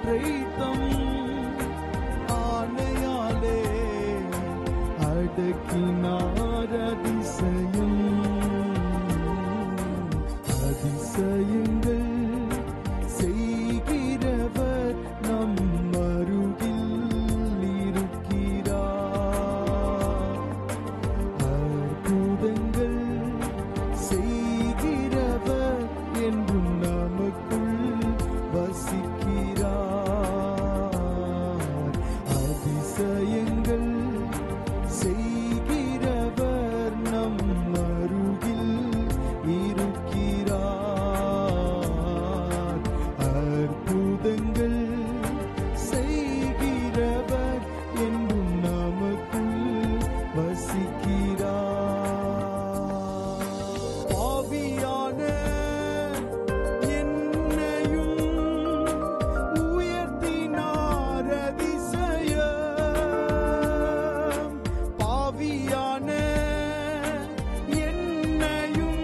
காற்றை தம் ஆணையாலே அடக்கினார். அதிசயம் அதிசயங்கள் செய்கிறவர் நம் அருகில் இருக்கிறார். அற்புதங்கள் செய்கிறவர் என்றும் நமக்குள் வசிக்கிறார். அதிசயங்கள் செய்கிறவர் நம் அருகில் இருக்கிறார். அற்புதங்கள் செய்கிறவர் என்றும் நமக்குள் வசிக்கிறார். பாவியான என்னையும் உயர்த்தினார். அதிசயம் பாவியான என்னையும்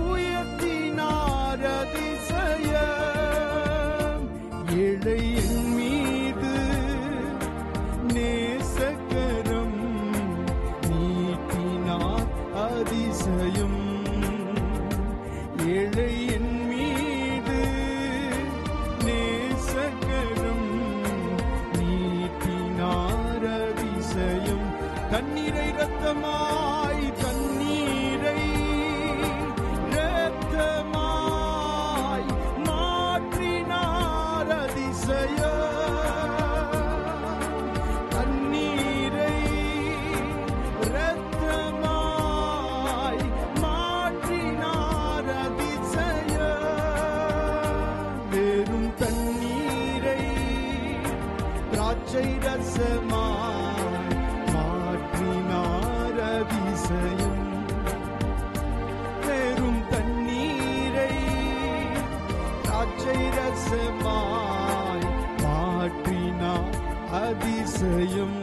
உயர்த்தினார். அதிசயம் ஏழை என் மீது நேசக்கரம் நீட்டினார். அதிசயம் ஏழை என் மீது நேசக்கரம் நீட்டினார். அதிசயம் தண்ணீரை இரத்தமாய் தண்ணீரை இரத்தமாய் மாற்றினார். அதிசயம் தண்ணீரை இரத்தமாய் மாற்றினார். அதிசயம் வெறும் தண்ணீரை திராட்சை ரசமாய் மாற்றினார். அதிசயம் வெறும் தண்ணீரை திராட்சை ரசமாய் மாற்றினார். அதிசயம்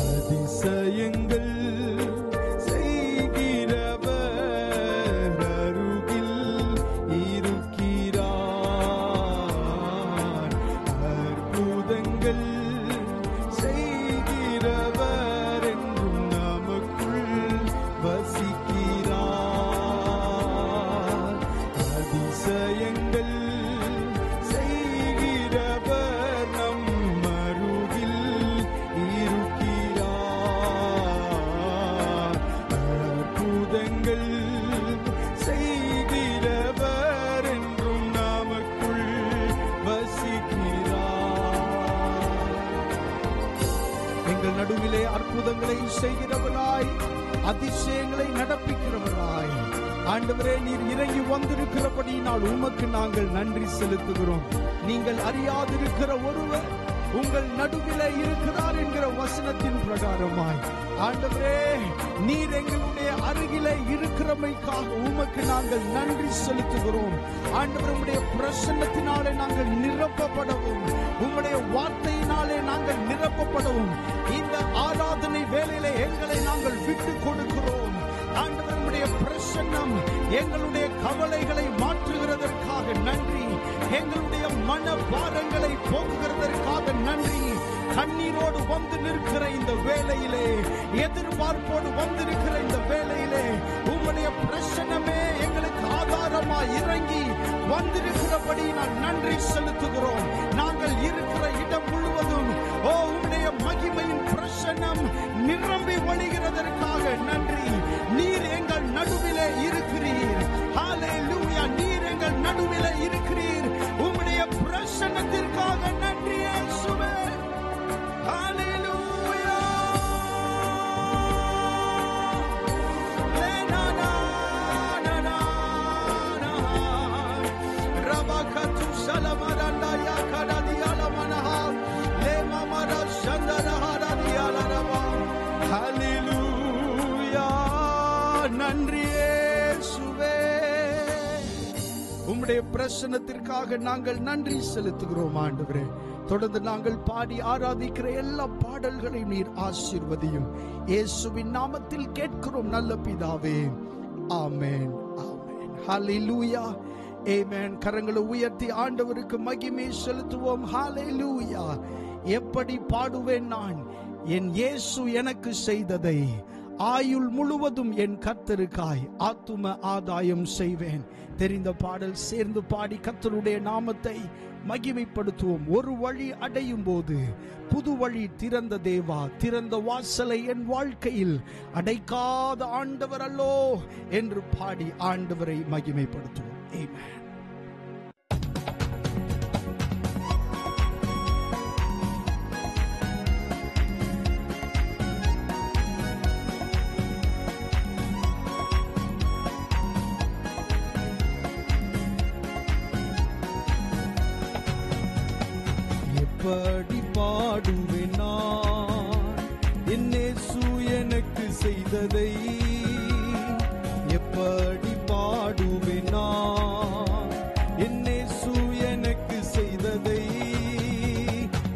அதிசயங்கள் செய்கிறவர் அருகில் இருக்கிறார். அற்புதங்கள் செய்கிறவர் என்றும் நமக்குள் வசிக்கிறார். அதிசயங்கள் செய்கிறவர் நம் அருகில் இருக்கிறார். அற்புதங்கள் செய்கிறவர் என்றும் நமக்குள் வசிக்கிறார். எங்கள் நடுவிலே அற்புதங்களை செய்கிறவராய் அதிசயங்களை நடப்பிக்கிறவராய் ஆண்டவரே, நீர் இறங்கி வந்திருக்கிறபடியினால் உமக்கு நாங்கள் நன்றி செலுத்துகிறோம். நீங்கள் அறியாதிருக்கிற ஒருவர் உங்கள் நடுவிலே இருக்கிறார் என்கிற வசனத்தின் பிரகாரமாய் ஆண்டவரே, நீர் எங்களுடைய அருகிலே இருக்கிறமைக்காக உமக்கு நாங்கள் நன்றி செலுத்துகிறோம். ஆண்டவர், உம்முடைய பிரசன்னத்தினாலே நாங்கள் நிரப்பப்படவும், உம்முடைய வார்த்தையினாலே நாங்கள் நிரப்பப்படவும் இந்த ஆராதனை வேளையிலே எங்களை நாங்கள் விட்டுக் கொடுக்கிறோம். ஆண்டவர், உம்முடைய பிரசன்னம் எங்களுடைய கவலைகளை மாற்றுகிறதற்காக நன்றி. எங்களுடைய மன பாரங்களை போக்குகிறதற்காக நன்றி. கண்ணீரோடு வந்து நிற்கிற இந்த வேளையிலே, எதிர்பார்ப்போடு வந்திருக்கிற இந்த வேளையிலே உம்முடைய பிரசன்னமே எங்களுக்கு ஆதாரமாய் இறங்கி வந்திருக்கிறபடி நான் நன்றி செலுத்துகிறோம். நாங்கள் இருக்கிற இடம் முழுவதும் உம்முடைய மகிமையின் பிரசன்னம் நிரம்பி வழிகிறதற்காக நன்றி. நீர் எங்கள் நடுவிலே இருக்கிறீர். ஹல்லேலூயா. நீர் எங்கள் நடுவிலே இருக்கிறீர். உம்முடைய பிரசன்னத்திற்காக நன்றி இயேசுவே. ஹல்லேலூயா. ரபகது சலமரண்டா யாகரதியாலமனஹா லேமமர சந்தரஹரதியாலரபா. ஹல்லேலூயா. நன்றி இயேசுவே. உம்முடைய பிரசன்னத்திற்காக நாங்கள் நன்றி செலுத்துகிறோம் ஆண்டவரே. தொடர்ந்து நாங்கள் பாடி ஆராதிக்கிற எல்லா பாடல்களையும் நீர் ஆசீர்வதியும். இயேசுவின் நாமத்தில் கேட்கிறோம் நல்ல பிதாவே. ஆமென், ஆமென். ஹல்லேலூயா. ஆமென். கரங்களை உயர்த்தி ஆண்டவருக்கு மகிமை செலுத்துவோம். ஹalleluya. எப்படி பாடுவேன் நான் என் இயேசு எனக்கு செய்ததை, ஆயுள் முழுவதும் என் கர்த்தருக்காய் ஆத்தும ஆதாயம் செய்வேன். தெரிந்த பாடல் சேர்ந்து பாடி கர்த்தருடைய நாமத்தை மகிமைப்படுத்துவோம். ஒரு வழி அடையும் போது புது வழி திறந்த தேவா, திறந்த வாசலை என் வாழ்க்கையில் அடைக்காத ஆண்டவர் அல்லோ என்று பாடி ஆண்டவரை மகிமைப்படுத்துவோம். ஆமென். எப்படி பாடுவேன் நான் என் இயேசு எனக்கு செய்ததை, எப்படி பாடுவேன் நான் என் இயேசு எனக்கு செய்ததை,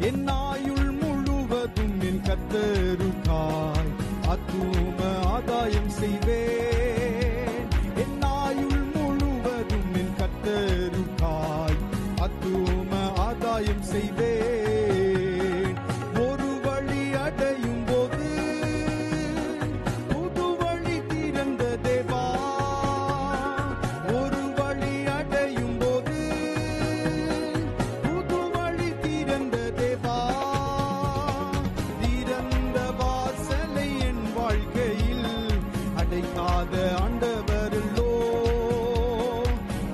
என் ஆயுள் முழுவதும் என் கர்த்தருக்காய் ஆத்தும ஆதாயம் செய்வேன். என் ஆயுள் முழுவதும் என் கர்த்தருக்காய் ஆத்தும ஆதாயம் செய்வேன். ஒரு வழி அடையும் போது புது வழி திறந்த தேவா, ஒரு வழி அடையும் போது புது வழி திறந்த தேவா, திறந்த வாசலை என் வாழ்க்கையில் அடைக்காத ஆண்டவரல்லோ,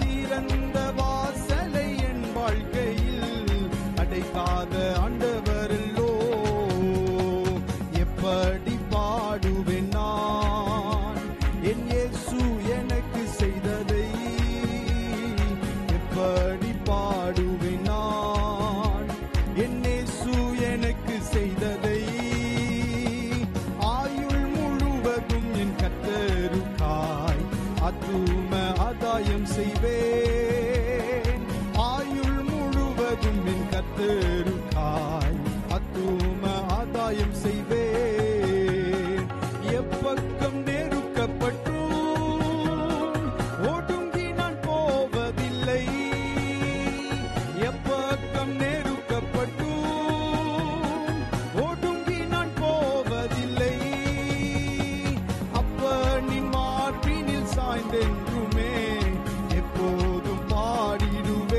திறந்த வாசலை என் வாழ்க்கையில் அடைக்காத ஆண்டவரல்லோ. எப்படி பாடுவேன் நான் என் இயேசு எனக்கு செய்ததை, எப்படி பாடுவேன் நான் என் இயேசு எனக்கு செய்ததை, ஆயுள் முழுவதும் என் கர்த்தருக்காய் ஆத்தும ஆதாயம் செய்வேன். ஆயுள் முழுவதும் என் கர்த்தருக்காய் ஆத்தும ஆதாயம் செய்வேன். எப்பக்கம் நெருக்கப்பட்டும் ஒடுங்கி நான் போவதில்லை, எப்பக்கம் நெருக்கப்பட்டும் ஒடுங்கி நான் போவதில்லை, அப்பனின் மார்பினில் சாய்ந்தென்றுமே எப்போதும் பாடிடுவேன்.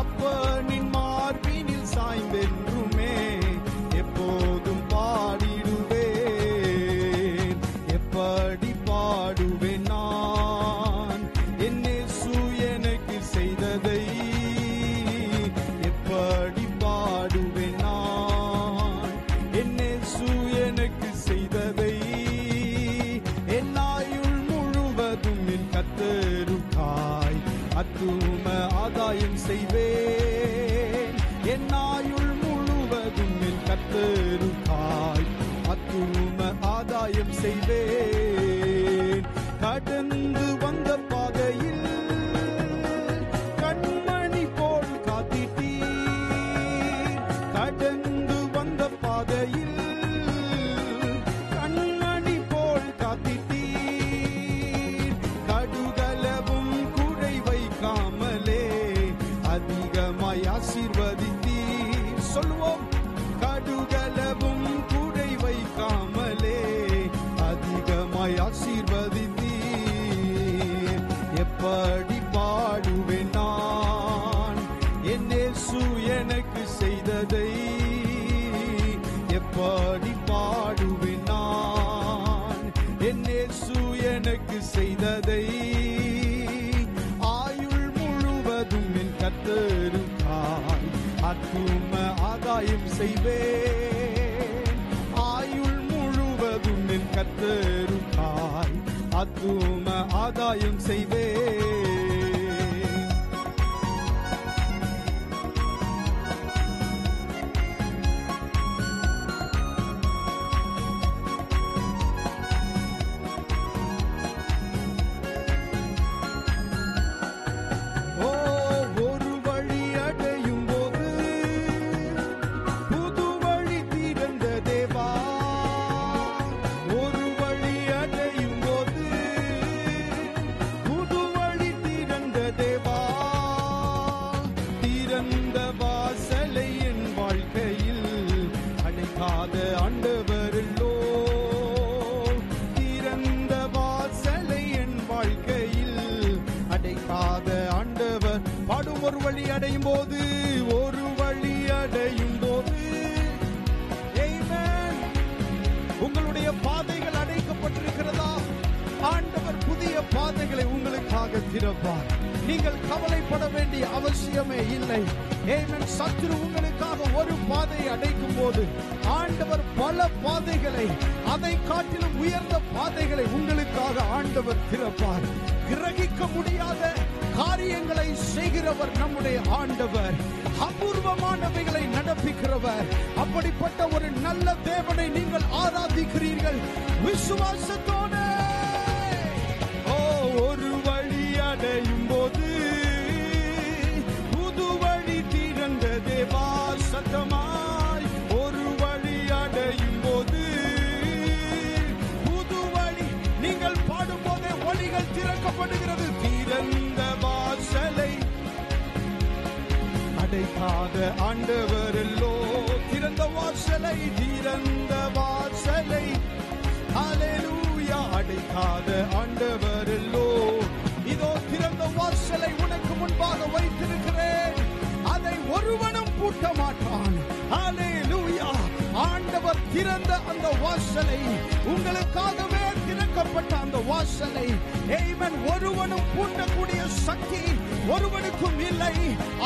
அப்பனின் மார்பினில் சாய்ந்தென்றுமே எப்போதும் பாடிடுவேன். எப்படி பாடுவேன் நான் என் இயேசு எனக்கு செய்ததை, எப்படி பாடுவேன் நான் என் இயேசு எனக்கு செய்ததை, என் ஆயுள் முழுவதும் என் கர்த்தருக்காய் ஆத்தும ஆதாயம் செய்வேன். என் ஆயுள் முழுவதும் என் கர்த்தருக்காய் ஆத்தும ஆதாயம் செய்வேன். கடந்து வந்த பாதையில் கண்மணி போல் காத்திட்டீர், கடந்து வந்த பாதையில் கண்மணி போல் காத்திட்டீர், கடுகளவும் குறை வைக்காமலே அதிகமாய் ஆசீர்வதித்தீர். சொல்லுவோம், கடுகளவும் குறை வைக்காமலே அதிகமாய் ஆசீர்வதித்தீர். எப்படி பாடுவேன் நான் என் இயேசு எனக்கு செய்ததை, எப்படி பாடுவேன் நான் என் இயேசு எனக்கு செய்ததை, ஆயுள் முழுவதும் என் கர்த்தருக்காய் ஆத்தும ஆதாயம் செய்வேன். ஆயுள் முழுவதும் என் கர்த்தருக்காய் ஆத்தும ஆதாயம் செய்வேன். ஒரு வழி அடையும் போது புது வழி திறந்த தேவா, ஒரு வழி அடையும் போது புது வழி சொல்லுவோம். ஒரு வழி அடையும் போது, ஒரு வழி அடையும் போது, ஆமென். உங்களுடைய பாதைகள் அடைக்கப்பட்டிருக்கிறதா? ஆண்டவர் புதிய பாதைகளை உங்களுக்காக திறப்பார். நீங்கள் கவலைப்பட வேண்டிய அவசியமே இல்லை. ஆமென். சத்துரு உங்களுக்காக ஒரு பாதையை அடைக்கும் போது ஆண்டவர் பல பாதைகளை, அதை காட்டிலும் உயர்ந்த பாதைகளை உங்களுக்காக ஆண்டவர் திறப்பார். கிரகிக்க முடியாத காரியங்களை செய்கிறவர் நம்முடைய ஆண்டவர். அபூர்வமானவைகளை நடப்பிக்கிறவர். அப்படிப்பட்ட ஒரு நல்ல தேவனை நீங்கள் ஆராதிக்கிறீர்கள் விசுவாசத்தோடு. ஒரு வழி அடையும் போது புது வழி திறந்த தேவா சத்தமாய். ஒரு வழி அடையும் போது புது வழி. நீங்கள் பாடும் போதே வழிகள் திறக்கப்படுகிறது. திறந்த வாசலை அடைக்காத ஆண்டவரல்லோ. திறந்த வாசலை, திறந்த வாசலை, ஹல்லேலூயா, அடைக்காத ஆண்டவரல்லோ. இதோ திறந்த வாசலை உனக்கு முன்பாக வைத்திருக்கிறேன், அதை ஒருவனும் பூட்ட மாட்டான். ஹல்லேலூயா. ஆண்டவர் திறந்த அந்த வாசலை, உங்களுக்காகவே திறக்கப்பட்ட அந்த வாசலை, ஆமென், ஒருவனும் பூட்டக்கூடிய சக்தி ஒருவனுக்கும் இல்லை.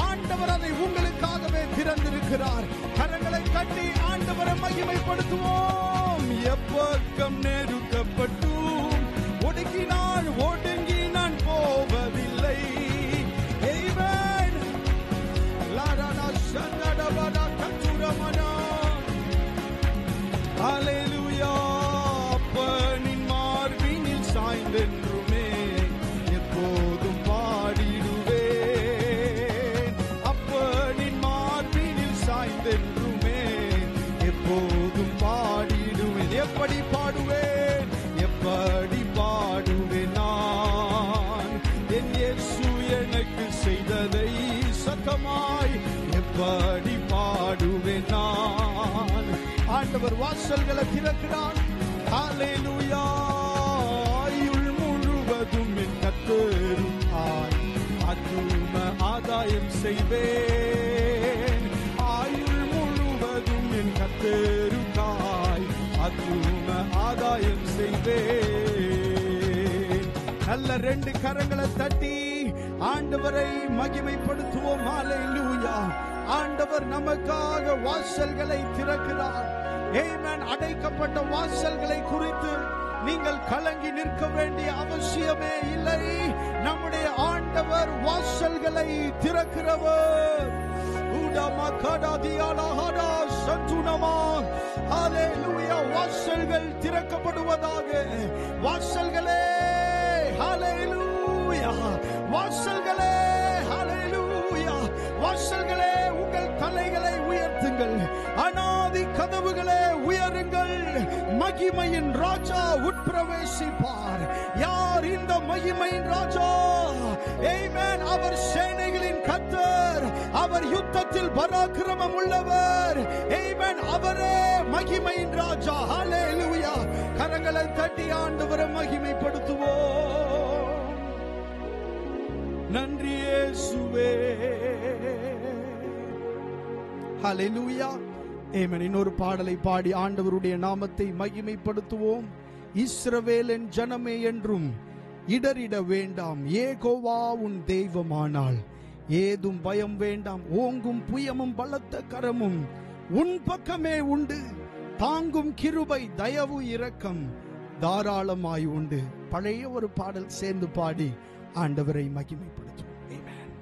ஆண்டவர் அதை உங்களுக்காகவே திறந்திருக்கிறார். கரங்களை தட்டி ஆண்டவரை மகிமைப்படுத்துவோம். எப்பக்கம் நெருக்கப்பட்டும் ஒடுங்கினான் ஒடுங்கி நான் போவதில்லை. ஆமென். லாரானா சன்னடவனா கச்சுரமனா. ஹல்லேலூயா. அப்பனின் மார்பினில் சாய்ந்தென்றுமே எப்போதும் பாடிடுவேன். அப்பனின் மார்பினில் சாய்ந்தென்றுமே எப்போதும் பாடிடுவேன். எப்படி பாடுவேன், எப்படி பாடுவேன் நான் என் இயேசு எனக்கு செய்ததை சத்தமாய். எப்படி பாடுவேன் நான். ஆண்டவர் வாசல்களை திறக்கிறார். ஹல்லேலூயா. ஆயுள் முழுவதும் என் கர்த்தருக்காய் ஆத்தும ஆதாயம் செய்வேன். ஆயுள் முழுவதும் என் கர்த்தருக்காய் ஆத்தும ஆதாயம் செய்வேன். நல்ல ரெண்டு கரங்களை தட்டி ஆண்டவரை மகிமைப்படுத்துவோம். ஹல்லேலூயா. ஆண்டவர் நமக்காக வாசல்களை திறக்கிறார். ஆமென். அடைக்கப்பட்ட வாசல்களை குறித்து நீங்கள் கலங்கி நிற்க வேண்டிய அவசியமே இல்லை. நம்முடைய ஆண்டவர் வாசல்களை திறக்கிறவர். வாசல்கள் திறக்கப்படுவதாக. வாசல்களே, ஹல்லேலூயா. வாசல்களே, ஹல்லேலூயா. வாசல்களே, உங்கள் தலைகளை உயர்த்துங்கள். அநாதி கதவுகளே உயருங்கள். மகிமையின் ராஜா உட்பிரவேசிப்பார். யார் இந்த மகிமையின் ராஜா? ஆமென். அவர் சேனைகளின் கர்த்தர். அவர் யுத்தத்தில் பராக்கிரமம் உள்ளவர். ஆமென். அவரே மகிமையின் ராஜா. ஹல்லேலூயா. கரங்களை தட்டி ஆண்டவரை மகிமைப்படுத்துவோம். நன்றி இயேசுவே. ஹல்லேலூயா. ஆமென். இன்னொரு பாடலை பாடி ஆண்டவருடைய நாமத்தை மகிமைப்படுத்துவோம். இஸ்ரவேலின் ஜனமே என்றும் இடறிட வேண்டாம், யெகோவா உன் தெய்வமானால் ஏதும் பயம் வேண்டாம். ஓங்கும் புயமும் பலத்த கரமும் உன் பக்கமே உண்டு. தாங்கும் கிருபை தயவு இரக்கம் தாராளமாய் உண்டு. பழைய ஒரு பாடல் சேர்ந்து பாடி ஆண்டவரை மகிமைப்படுத்துவோம். ஆமென்.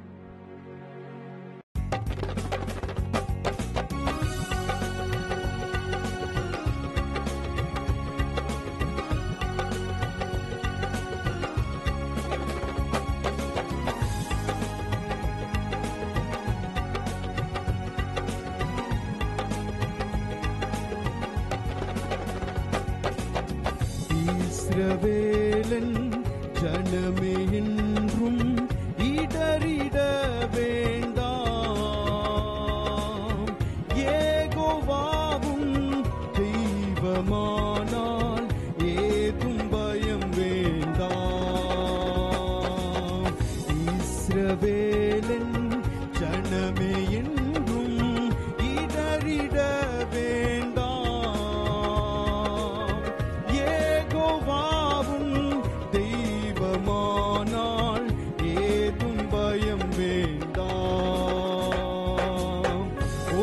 இஸ்ரவேலின் ஜனமே என்றும் இடறிட வேண்டாம், யெகோவாவும் தெய்வமானால் ஏதும் பயம் வேண்டாம். இஸ்ரவேலின் ஜனமே என்றும் இடறிட வேண்டாம். யெகோவாவும் தெய்வமானால் ஏதும் பயம் வேண்டாம்.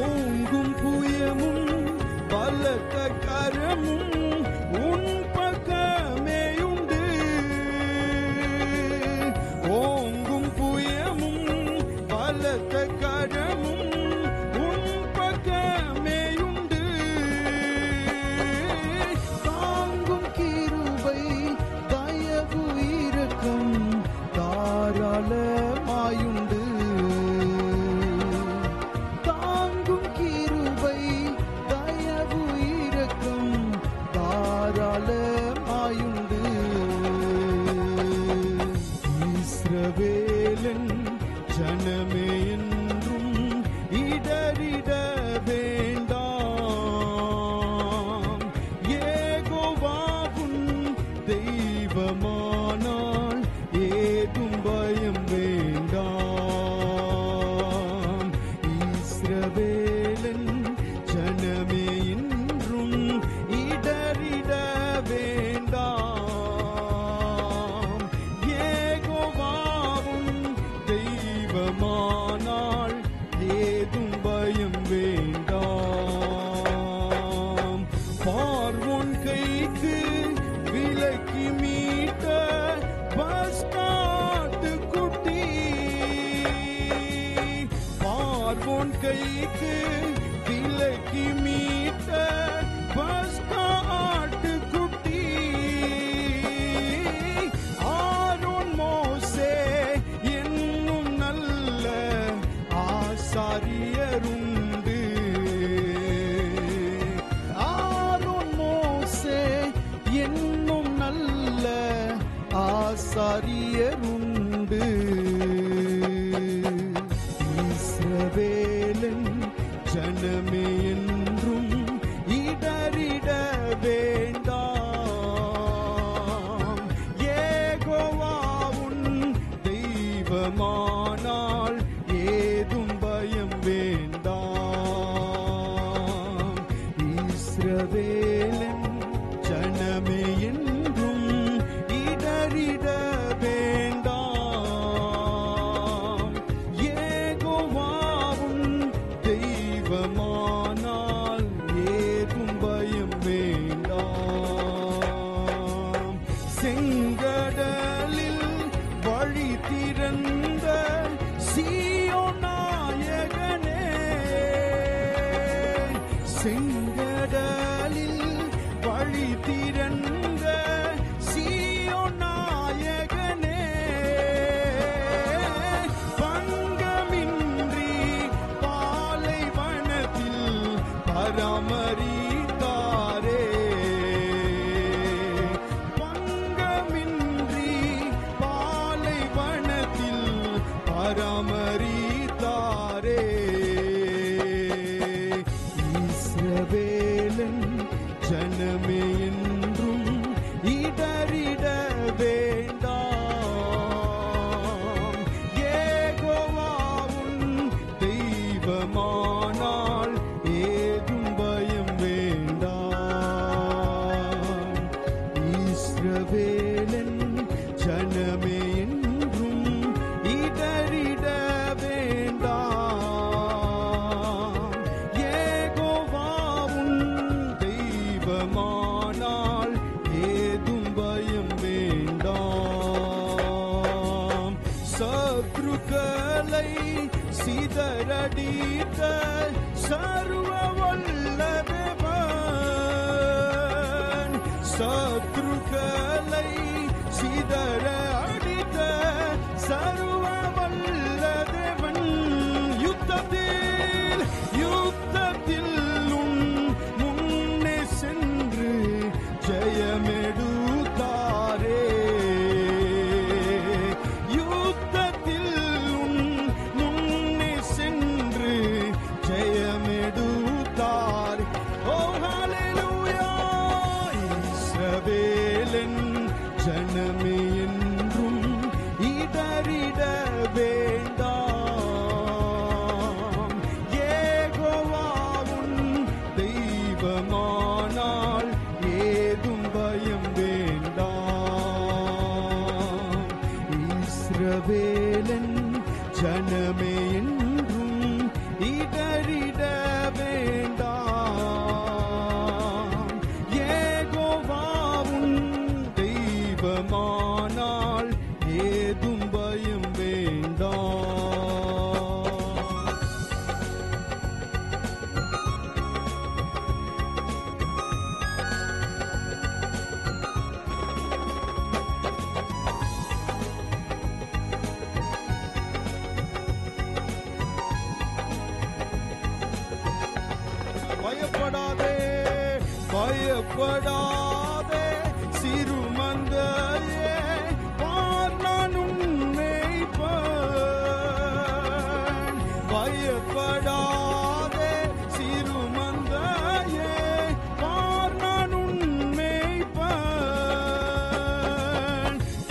ஓங்கும் புயமும் பலத்த கரமும் உன் பக்கமேயுண்டு. ஓங்கும் புயமும் பலத்த கரமும் உன் பக்கமேயுண்டு. தாங்கும் கிருபை தயவு இரக்கம் தாராளமாயுண்டு. தாங்கும் கிருபை தயவு இரக்கம் தாராளமாயுண்டு. இஸ்ரவேலன் ஜனமே என்றும் இடறிட வேண்டாம். யெகோவாவும் தெய்வமானால் ஏதும் பயம் வேண்டாம். இஸ்ரவேலன் ஜனமே என்றும் இடறிட வேண்டாம். யெகோவாவும் தெய்வமானால் ஏதும் பயம் வேண்டாம். பார்வோன் கைக்கு விலக்கி மீட்ட பஸ்காட்டு குட்டி. பார்வோன் கைக்கு விலக்கி மீட்ட பஸ்காட்டு குட்டி. ஆரோன் மோசே என்னும் நல்ல ஆசாரியருண்டு. ஆரோன் மோசே என்னும் நல்ல ஆசாரியருண்டு. இஸ்ரவேலன் ஜனமே என்றும் இடறிட வேண்டாம். யெகோவாவும் தெய்வமானால் ஏதும் பயம் வேண்டாம். இஸ்ரவேலன் ஜனமே என்றும் இடறிட வேண்டாம். யெகோவாவும் தெய்வமானால் ஏதும் பயம் வேண்டாம். செங்கடலில் வழி திறந்த சீயோன் நாயகனே. செங்கடலில் வழி திறந்த சீயோன் நாயகனே. பங்கமின்றி பாலைவனத்தில் பராமரித்தாரே. பங்கமின்றி பாலைவனத்தில் பராமரித்தாரே. இஸ்ரவேலன் ஜனமே என்றும் இடறிட வேண்டாம். யெகோவாவும் தெய்வமானால் ஏதும் பயம் வேண்டாம். இஸ்ரவேலன் ஜனமே என்றும் இடறிட வேண்டாம். யெகோவாவும் தெய்வமானால் ஏதும் பயம் வேண்டாம். சத்ருக்களை சிதறடித்த சர்வ வல்ல தேவன். சத்ருக்களை சிதற அடித்த சர்வ வல்ல தேவன். யுத்தத்தில் யுத்தத்தில் உன் முன்னே சென்று ஜெயமெடுத்தாரே. யுத்தத்தில் உன் முன்னே சென்று ஜெயமெடுத்தார். ஓ ஹல்லேலூயா. இஸ்ரவேலன் ஜனமே என்றும் இடறிட ஜனமே என்றும் இடறிட வேண்டாம். யெகோவாவும் தெய்வமானால் ஏதும் பயம் வேண்டாம். பயப்படாதே, பயப்படாதே சிறுமந்தையே, பார் நான் உன்னை மேய்ப்பேன். பயப்படாதே சிறுமந்தையே, பார் நான் உன்னை மேய்ப்பேன்.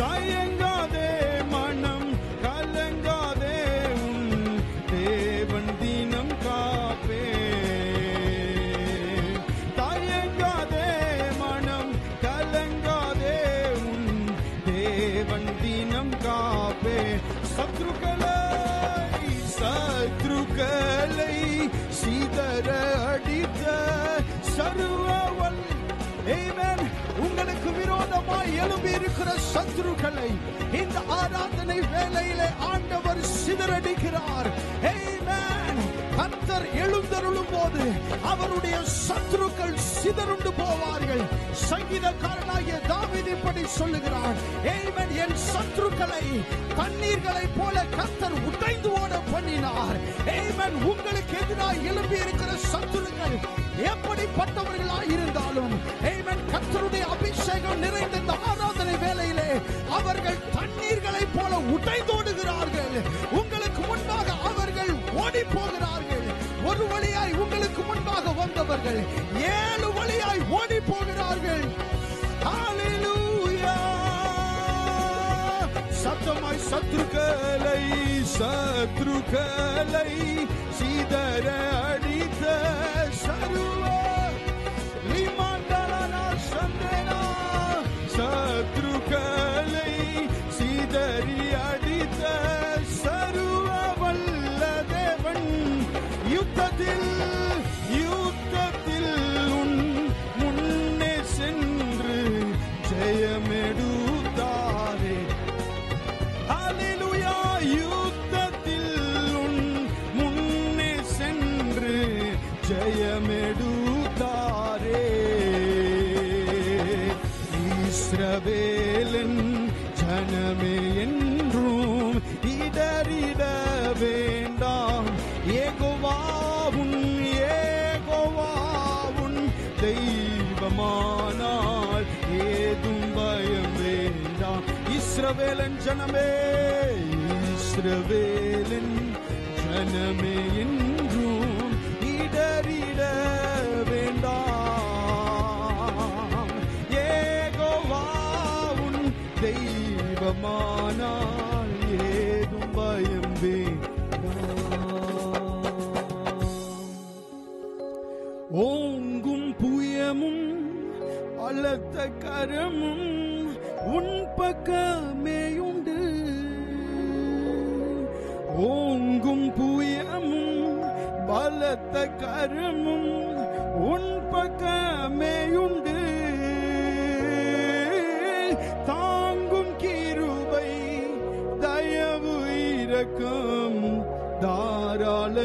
தயங்காதே மனம் கலங்காதே, உன் தேவன் தினம் காப்பே. சத்ருக்களை சிதற அடித்த சர்வவல் ஆமென். உங்களுக்கு விரோதமாய் எழும்பி இருக்கிற சத்ருக்களை இந்த ஆராதனை வேளையிலே ஆண்டவர் சிதறடிக்கிறார். ஆமென். கர்த்தர் எழுந்தருளும் போது அவருடைய சத்ருக்கள் சிதறுண்டு போவார்கள். சங்கீதக்காரனாகிய தாவீது இப்படி சொல்லுகிறான், ஆமென், என் சத்ருக்களை தண்ணீர்களை போல கர்த்தர் உடைந்து ஓட பண்ணினார். ஆமென். உங்களுக்கு எதிராக எழும்பி இருக்கிற சத்துருக்கள் எப்படிப்பட்டவர்களாய் இருந்தாலும், ஆமென், கர்த்தருடைய அபிஷேகம் நிறைந்த இந்த ஆராதனை வேளையிலே அவர்கள் தண்ணீர்களை போல உடைந்தோடுகிறார்கள். உங்களுக்கு முன்பாக அவர்கள் ஓடி போகிறார்கள். ஒரு வழியாய் உங்களுக்கு முன்பாக வந்தவர்கள் 7 வழியாய் ஓடி போகிறார்கள். ஹல்லேலூயா. சத்தமாய் சத்ருக்களை சத்ருக்களை சிதற அடித்த சர்வ லிமண்டலனா சந்தனா, சத்ருக்களை சிதறி அடித்த சர்வ வல்ல தேவன் யுத்தத்தில் உன் முன்னே சென்று ஜெயமெடுத்தாரே. ஹல்லேலூயா. யுத்தத்தில் உன் முன்னே சென்று ஜெயமெடுத்தாரே. இஸ்ரவேலின் ஜனமே என்றும் இடறிட வேண்டாம். யெகோவாவும் தெய்வமானால் ஏதும் பயம் வேண்டாம். இஸ்ரவேலின் ஜனமே, இஸ்ரவேலின் ஜனமே என்றும் இடறிட வேண்டாம். யெகோவாவும் தெய்வமானால் ஏதும் பயம் வேண்டாம். ஓங்கும் புயமும் பலத்த கரமும் உன் பக்கமேயுண்டு. ஓங்கும் புயமும் பலத்த கரமும் உன் பக்கமேயுண்டு. தாங்கும் கிருபை தயவு இரக்கம் தாராளமாயுண்டு.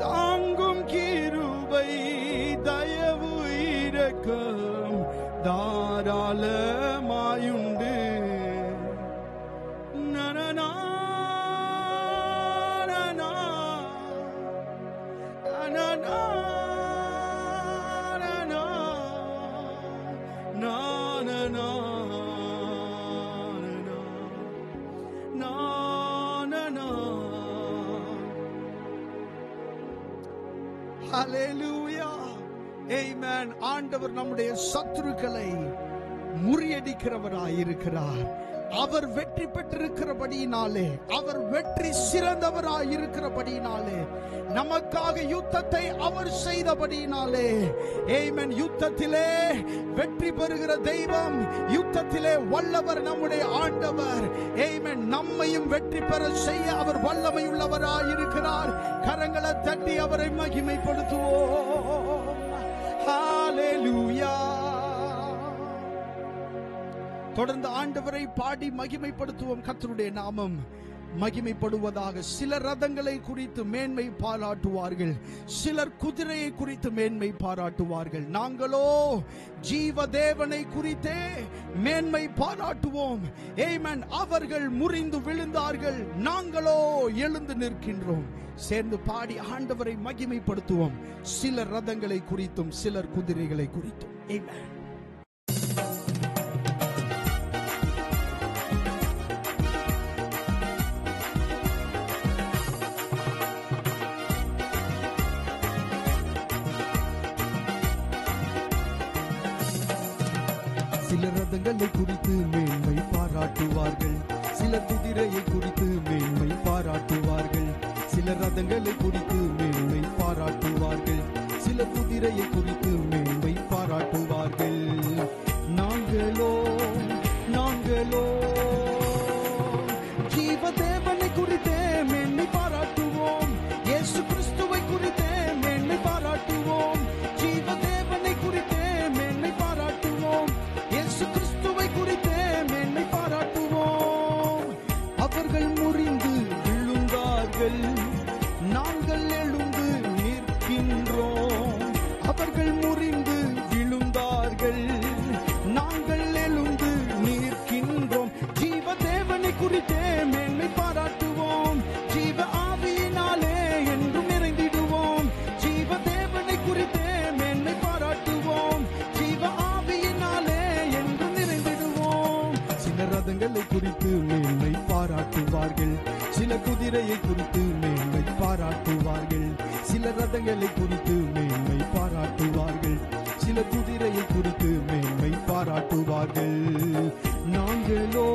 தாங்கும் கிருபை தயவு இரக்கம் தாராளமாயுண்டு. நனனா நனா நனா நனா நனா நனா. ஹல்லேலூயா. ஆமென். ஆண்டவர் நம்முடைய சத்துருக்களை முறியடிக்கிறவராய் இருக்கிறார். அவர் வெற்றி பெற்றிருக்கிறபடியினாலே, அவர் வெற்றி சிறந்தவராய் இருக்கிறபடியினாலே, நமக்காக யுத்தத்தை அவர் செய்தபடியினாலே, ஆமென். யுத்தத்திலே வெற்றி பெறுகிற தெய்வம், யுத்தத்திலே வல்லவர் நம்முடைய ஆண்டவர். ஆமென். நம்மையும் வெற்றி பெற செய்ய அவர் வல்லமை உள்ளவராய் இருக்கிறார். கரங்களை தட்டி அவரை மகிமைப்படுத்துவோம். ஹalleluya. தொடர்ந்து ஆண்டவரை பாடி மகிமைப்படுத்துவோம். கர்த்தருடைய நாமம் மகிமைப்படுவதாக. சிலர் ரதங்களை குறித்து மேன்மை பாராட்டுவார்கள், சிலர் குதிரையை குறித்து மேன்மை பாராட்டுவார்கள். நாங்களோ ஜீவ தேவனை குறித்தே மேன்மை பாராட்டுவோம். ஆமென். அவர்கள் முறிந்து விழுந்தார்கள், நாங்களோ எழுந்து நிற்கின்றோம். சேர்ந்து பாடி ஆண்டவரை மகிமைப்படுத்துவோம். சிலர் ரதங்களை குறித்தும் சிலர் குதிரைகளை குறித்தும். ஆமென். சிலர் ரதங்களை குறித்து மேன்மை பாராட்டுவார்கள், சிலர் குதிரையை குறித்து மேன்மை பாராட்டுவார்கள். சிலர் ரதங்களை குறித்து மேன்மை பாராட்டுவார்கள், சிலர் குதிரையை குறித்து மேன்மை பாராட்டுவார்கள். நாங்களோ ஜீவ தேவனை குறித்தே மேன்மை பாராட்டுவோம், இயேசு கிறிஸ்துவை குறித்தே மேன்மை பாராட்டுவோம். ஜீவ தேவனை குறித்தே மேன்மை பாராட்டுவோம், இயேசு கிறிஸ்துவை குறித்தே மேன்மை பாராட்டுவோம். அவர்கள் முறிந்து விழுந்தார்கள், நாங்கள் எழுந்து நிற்கின்றோம். அவர்கள் முறிந்து விழுந்தார்கள், நாங்கள் எழுந்து நிற்கின்றோம். ஜீவ தேவனை குறித்தே மேன்மை பாராட்டுவோம், ஜீவ ஆவியினாலே என்றும் நிறைந்திடுவோம். ஜீவ தேவனை குறித்தே மேன்மை பாராட்டுவோம், ஜீவ ஆவியினாலே என்றும் நிறைந்திடுவோம். சில ரதங்களை குறித்து மேன்மை பாராட்டுவார்கள், சில குதிரையை குறித்து மேன்மை பாராட்டுவார்கள். சில ரதங்களை குறித்து மேன்மை பாராட்டுவார்கள், சில குதிரையை குறித்து மேன்மை பாராட்டுவார்கள். நாங்களோ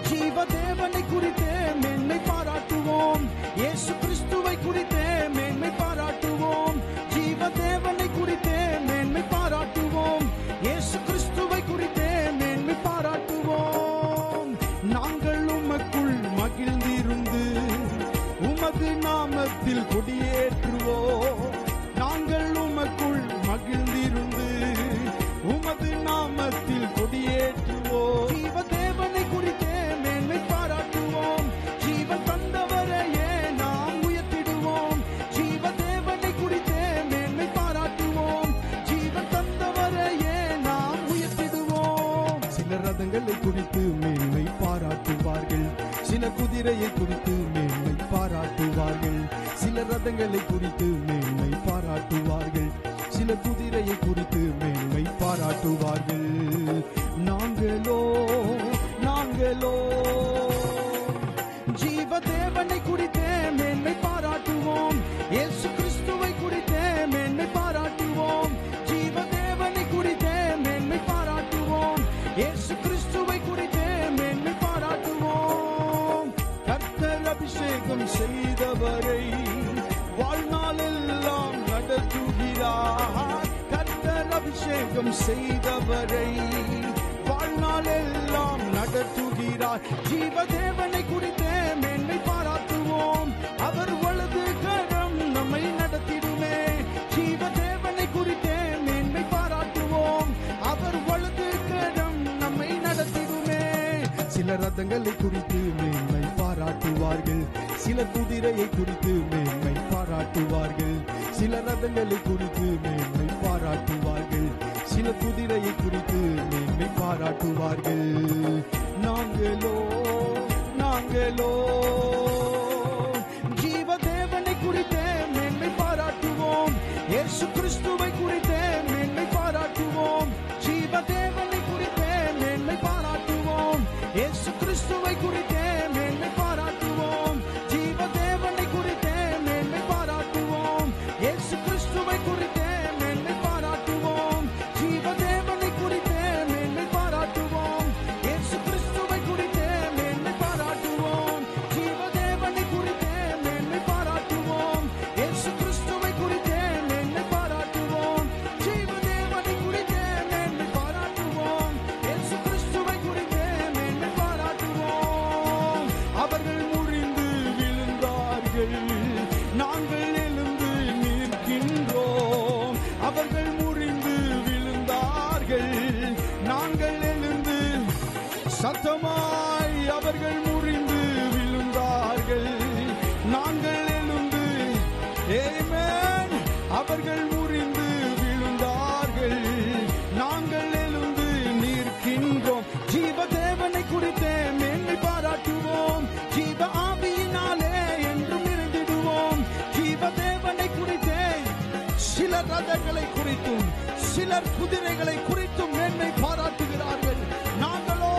ஜீவ தேவனை குறித்தே மேன்மை பாராட்டுவோம், இயேசு கிறிஸ்துவை குறித்தே மேன்மை பாராட்டுவோம். ஜீவ தேவனை குறித்தே மேன்மை பாராட்டுவோம், இயேசு கிறிஸ்துவை குறித்தே மேன்மை பாராட்டுவோம். நாங்கள் உமக்குள் மகிழ்ந்திருந்து உமது நாமத்தில் கொடியேற்றுவோம். நாங்கள் உமக்குள் மகிழ்ந்திருந்து உமது நாமத்தில் கொடியேற்றுவோம். ஜீவ தேவனை குறித்தே மேன்மை பாராட்டுவோம், ஜீவன் தந்தவரையே நாம் உயர்த்திடுவோம். ஜீவ தேவனை குறித்தே மேன்மை பாராட்டுவோம், ஜீவன் தந்தவரையே நாம் உயர்த்திடுவோம். சில ரதங்களை குறித்து மேன்மை பாராட்டுவார்கள், சில குதிரையை குறித்து மேன்மை பாராட்டுவார்கள். சில ரதங்களை குறித்து மேன்மை பாராட்டுவார்கள், சில குதிரையை குறித்து மேன்மை பாராட்டுவார்கள். நாங்களோ ஜீவ தேவனை குறித்தே மேன்மை பாராட்டுவோம், இயேசு கிறிஸ்துவை குறித்தே மேன்மை பாராட்டுவோம். ஜீவ தேவனை குறித்தே மேன்மை பாராட்டுவோம், இயேசு கிறிஸ்துவை குறித்தே மேன்மை பாராட்டுவோம். கர்த்தர் அபிஷேகம் செய்தவரை வாழ்நாளெல்லாம் நடத்துகிறார். கர்த்தர் அபிஷேகம் செய்தவரை வாழ்நாளெல்லாம் நடத்துகிறார். ஜீவ தேவனை குறித்தே மேன்மை பாராட்டுவோம், அவர் வலது கரம் நம்மை நடத்திடுமே. ஜீவ தேவனை குறித்தே மேன்மை பாராட்டுவோம், அவர் வலது கரம் நம்மை நடத்திடுமே. சில ரதங்களை குறித்து மேன்மை பாராட்டுவார்கள், சில குதிரையை குறித்து மேன்மை பாராட்டுவார்கள். சில ரதங்களை குறித்து மேன்மை பாராட்டுவார்கள், சில குதிரையை குறித்து மேன்மை பாராட்டுவார்கள். நாங்களோ ஜீவ தேவனை குறித்தே மேன்மை பாராட்டுவோம், இயேசு கிறிஸ்துவை குறித்தே மேன்மை பாராட்டுவோம். ஜீவ தேவனை குறித்தே மேன்மை பாராட்டுவோம், இயேசு கிறிஸ்துவை குறித்தே மேன்மை பாராட்டுவோம். ஜீவ தேவனை குறித்தே மேன்மை பாராட்டுவோம், இயேசு கிறிஸ்துவை குறித்தே மேன்மை பாராட்டுவோம். ஜீவ தேவனை குறித்தே மேன்மை சத்தமாய் அவர்கள் முறிந்து விழுந்தார்கள். நாங்கள் எழுந்து ஆமென். அவர்கள் முறிந்து விழுந்தார்கள். நாங்கள் எழுந்து நிற்கின்றோம். ஜீவ தேவனை குறித்தே மேன்மை பாராட்டுவோம். ஜீவ ஆவியினாலே என்றும் இருந்திடுவோம். ஜீவ தேவனை குறித்தே சிலர் ரதங்களை குறித்தும் சிலர் குதிரைகளை குறித்தும் மேன்மை பாராட்டுகிறார்கள். நாங்களோ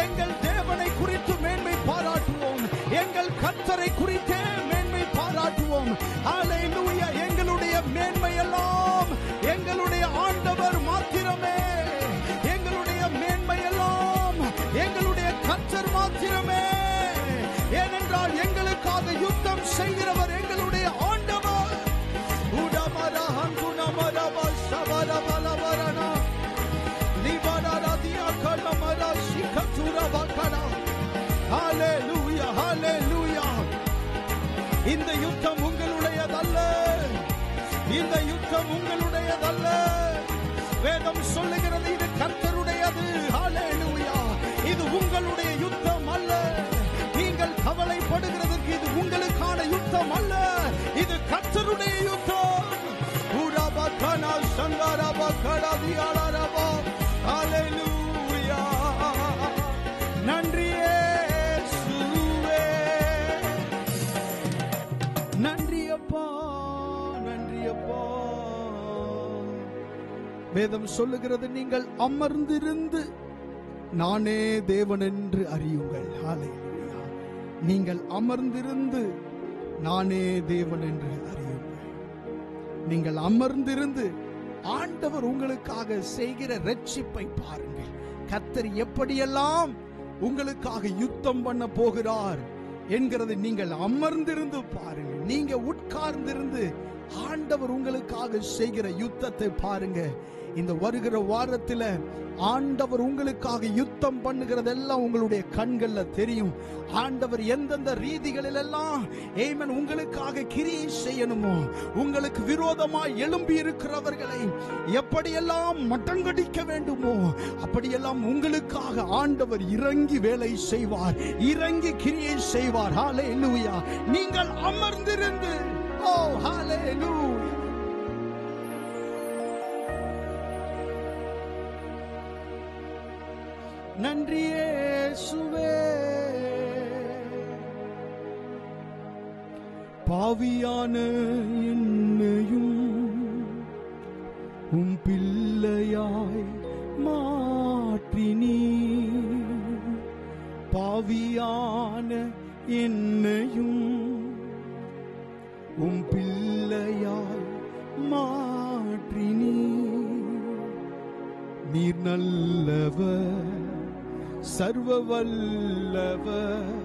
எங்கள் தேவனை குறித்து மேன்மை பாராட்டுவோம். எங்கள் கர்த்தரை குறித்தே மேன்மை பாராட்டுவோம். ஹல்லேலூயா. எங்களுடைய மேன்மை எல்லாம் எங்களுடைய ஆண்டவர் மாத்திரமே. எங்களுடைய மேன்மை எல்லாம் எங்களுடைய கர்த்தர் மாத்திரமே. ஏனென்றால் எங்களுக்காக யுத்தம் செய்கிறவர் எங்களுடைய ஆண்டவர். உடமரா ஹங்குனமரா வசவரவலவரனா லிபரரதியா கனமரா சிகதுரவகனா. ஹல்லேலூயா, ஹல்லேலூயா. இந்த யுத்தம் உங்களுடையதல்ல. இந்த யுத்தம் உங்களுடையதல்ல. வேதம் சொல்லுகிறது இது கர்த்தருடையது. ஹல்லேலூயா. இது உங்களுடைய யுத்தம் அல்ல. நீங்கள் கவலைப்படுகிறதற்கு இது உங்களுக்கான யுத்தம் அல்ல. இது கர்த்தருடைய யுத்தம். உரபகனா சங்கரபகடதியாலரபா. ஹல்லேலூயா. நன்றி இயேசுவே. நன்றி அப்பா, நன்றி அப்பா. வேதம் சொல்லுகிறது நீங்கள் அமர்ந்திருந்து நானே தேவன் என்று அறியுங்கள். ஹல்லேலூயா. நீங்கள் அமர்ந்திருந்து நானே தேவன் என்று அறியுங்கள். நீங்கள் அமர்ந்திருந்து ஆண்டவர் உங்களுக்காக செய்கிற ரட்சிப்பை பாருங்கள். கர்த்தர் எப்படியெல்லாம் உங்களுக்காக யுத்தம் பண்ண போகிறார் என்கிறது நீங்கள் அமர்ந்திருந்து பாருங்கள். நீங்க உட்கார்ந்திருந்து ஆண்டவர் உங்களுக்காக செய்கிற யுத்தத்தை பாருங்க. இந்த வருகிற வாரத்தில் ஆண்டவர் உங்களுக்காக யுத்தம் பண்ணுகிறதெல்லாம் உங்களுடைய கண்கள்ல தெரியும். ஆண்டவர் எந்தெந்த ரீதிகளில் எல்லாம் ஆமென் உங்களுக்காக கிரியை செய்யணுமோ, உங்களுக்கு விரோதமாய் எழும்பி இருக்கிறவர்களை எப்படியெல்லாம் மட்டங்கடிக்க வேண்டுமோ அப்படியெல்லாம் உங்களுக்காக ஆண்டவர் இறங்கி வேலை செய்வார், இறங்கி கிரியை செய்வார். ஹல்லேலூயா. நீங்கள் அமர்ந்திருந்து ஓ ஹல்லேலூயா. நன்றி இயேசுவே. பாவியான என்னையும் உம் பிள்ளையாய் மாற்றினீ. பாவியான என்னையும் உம் பிள்ளையாய் மாற்றினீ. நீர் நல்லவர், சர்வ வல்லவர்,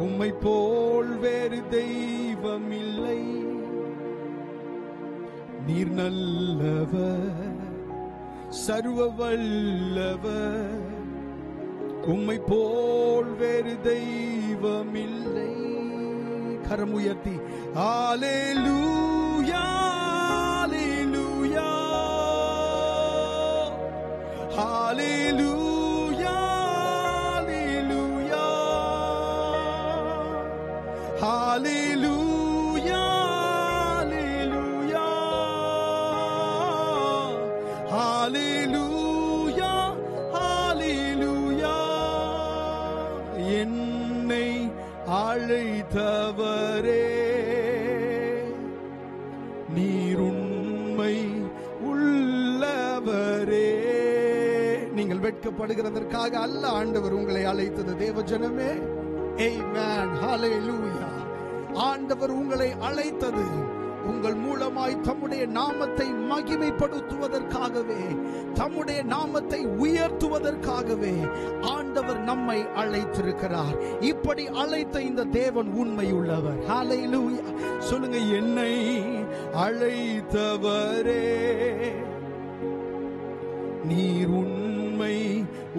உம்மை போல் வேறு தெய்வம் இல்லை. நீர் நல்லவர், சர்வ வல்லவர், உம்மை போல் வேறு தெய்வம் இல்லை. கரம் உயர்த்தி ஹல்லேலூயா, ஹல்லேலூயா, ஹல்லேலூயா, ஹல்லேலூயா, ஹல்லேலூயா, ஹல்லேலூயா, ஹல்லேலூயா. என்னை அழைத்தவரே நீர் உண்மை உள்ளவரே. நீங்கள் வெட்கப்படுகிறதற்காக அல்ல ஆண்டவர் உங்களை அழைத்தது தேவஜனமே. ஆமென், ஹல்லேலூயா. ஆண்டவர் உங்களை அழைத்தது உங்கள் மூலமாய் தம்முடைய நாமத்தை மகிமைப்படுத்துவதற்காகவே, தம்முடைய நாமத்தை உயர்த்துவதற்காகவே ஆண்டவர் நம்மை அழைத்திருக்கிறார். இப்படி அழைத்த இந்த தேவன் உண்மை உள்ளவர். ஹல்லேலூயா. சொல்லுங்க, என்னை அழைத்தவரே நீர் உண்மை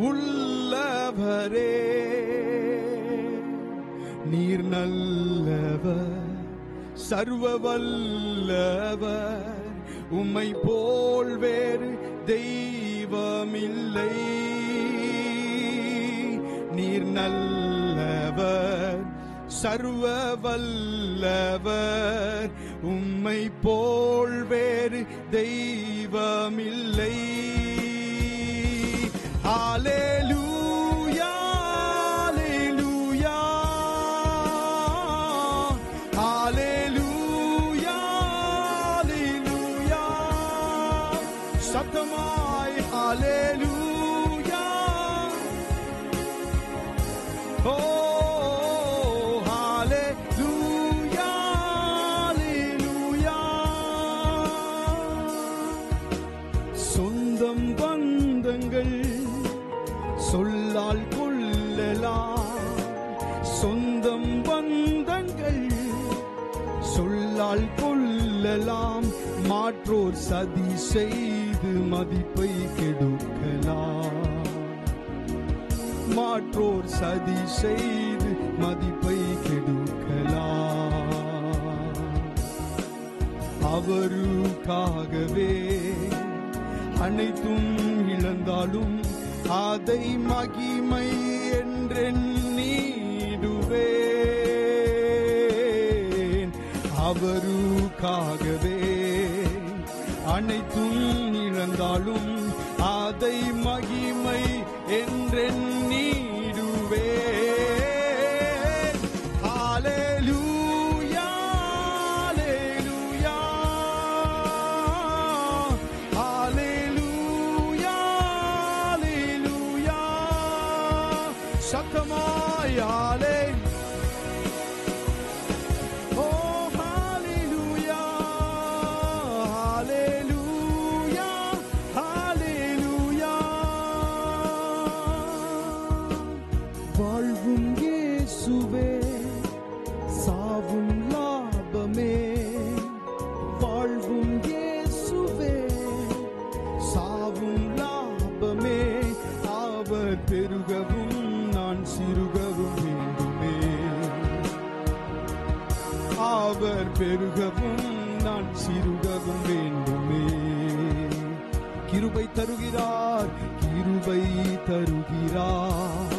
உள்ளவரே. நீர் நல்லவர், சர்வ வல்லவர், உம்மை போல் வேறு தெய்வமில்லை. நீர் நல்லவர், சர்வ வல்லவர், உம்மை போல் வேறு தெய்வமில்லை. ஹல்லேலூயா, ஹல்லேலூயா, ஹல்லேலூயா, ஹல்லேலூயா. சத்தமாய் ஹல்லேலூயா. ஓ ஹல்லேலூயா, ஹல்லேலூயா. சொந்தம் பந்தங்கள் சொல்லால் கொள்ளலாம், சொந்தம் பந்தங்கள் சொல்லால் கொள்ளலாம், மாற்றோர் சதி செய்து மதிப்பை கெடுக்கலாம், மாற்றோர் சதி செய்து மதிப்பை கெடுக்கலாம். அவருக்காகவே அனைத்தும் இழந்தாலும் அதை மகிமை என்றெண்ணிடுவேன். அவருக்காகவே அனைத்தும் இழந்தாலும் அதை மகிமை என்றெண்ணிடுவேன். ஹல்லேலூயா, ஹல்லேலூயா, ஹல்லேலூயா, ஹல்லேலூயா. சத்தமாய் ஹல்லே, ஓ ஹல்லேலூயா, ஹல்லேலூயா, ஹல்லேலூயா. வாழ்வும் இயேசுவே, சாவும் லாபமே, வாழ்வும் இயேசுவே, சாவும் லாபமே. அவர் பெருகவும் நான் சிறுகவும் வேண்டுமே, அவர் பெருகவும் நான் சிறுகவும் வேண்டுமே. கிருபை தருகிறார், கிருபை தருகிறார்,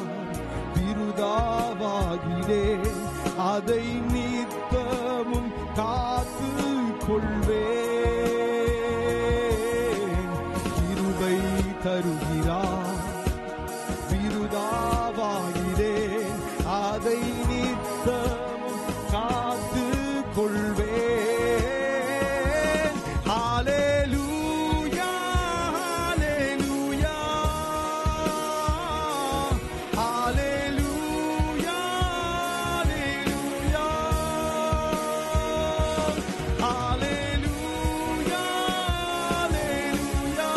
விருதாவாகிறேன் அதை நித்தமும் காத்து கொள்வேன். கிருபை தருகிறார், விருதாவாகிறேன் அதை நித்தமும் காத்து கொள்வேன். ஹல்லேலூயா, ஹல்லேலூயா, ஹல்லேலூயா, ஹல்லேலூயா, ஹல்லேலூயா, ஹல்லேலூயா,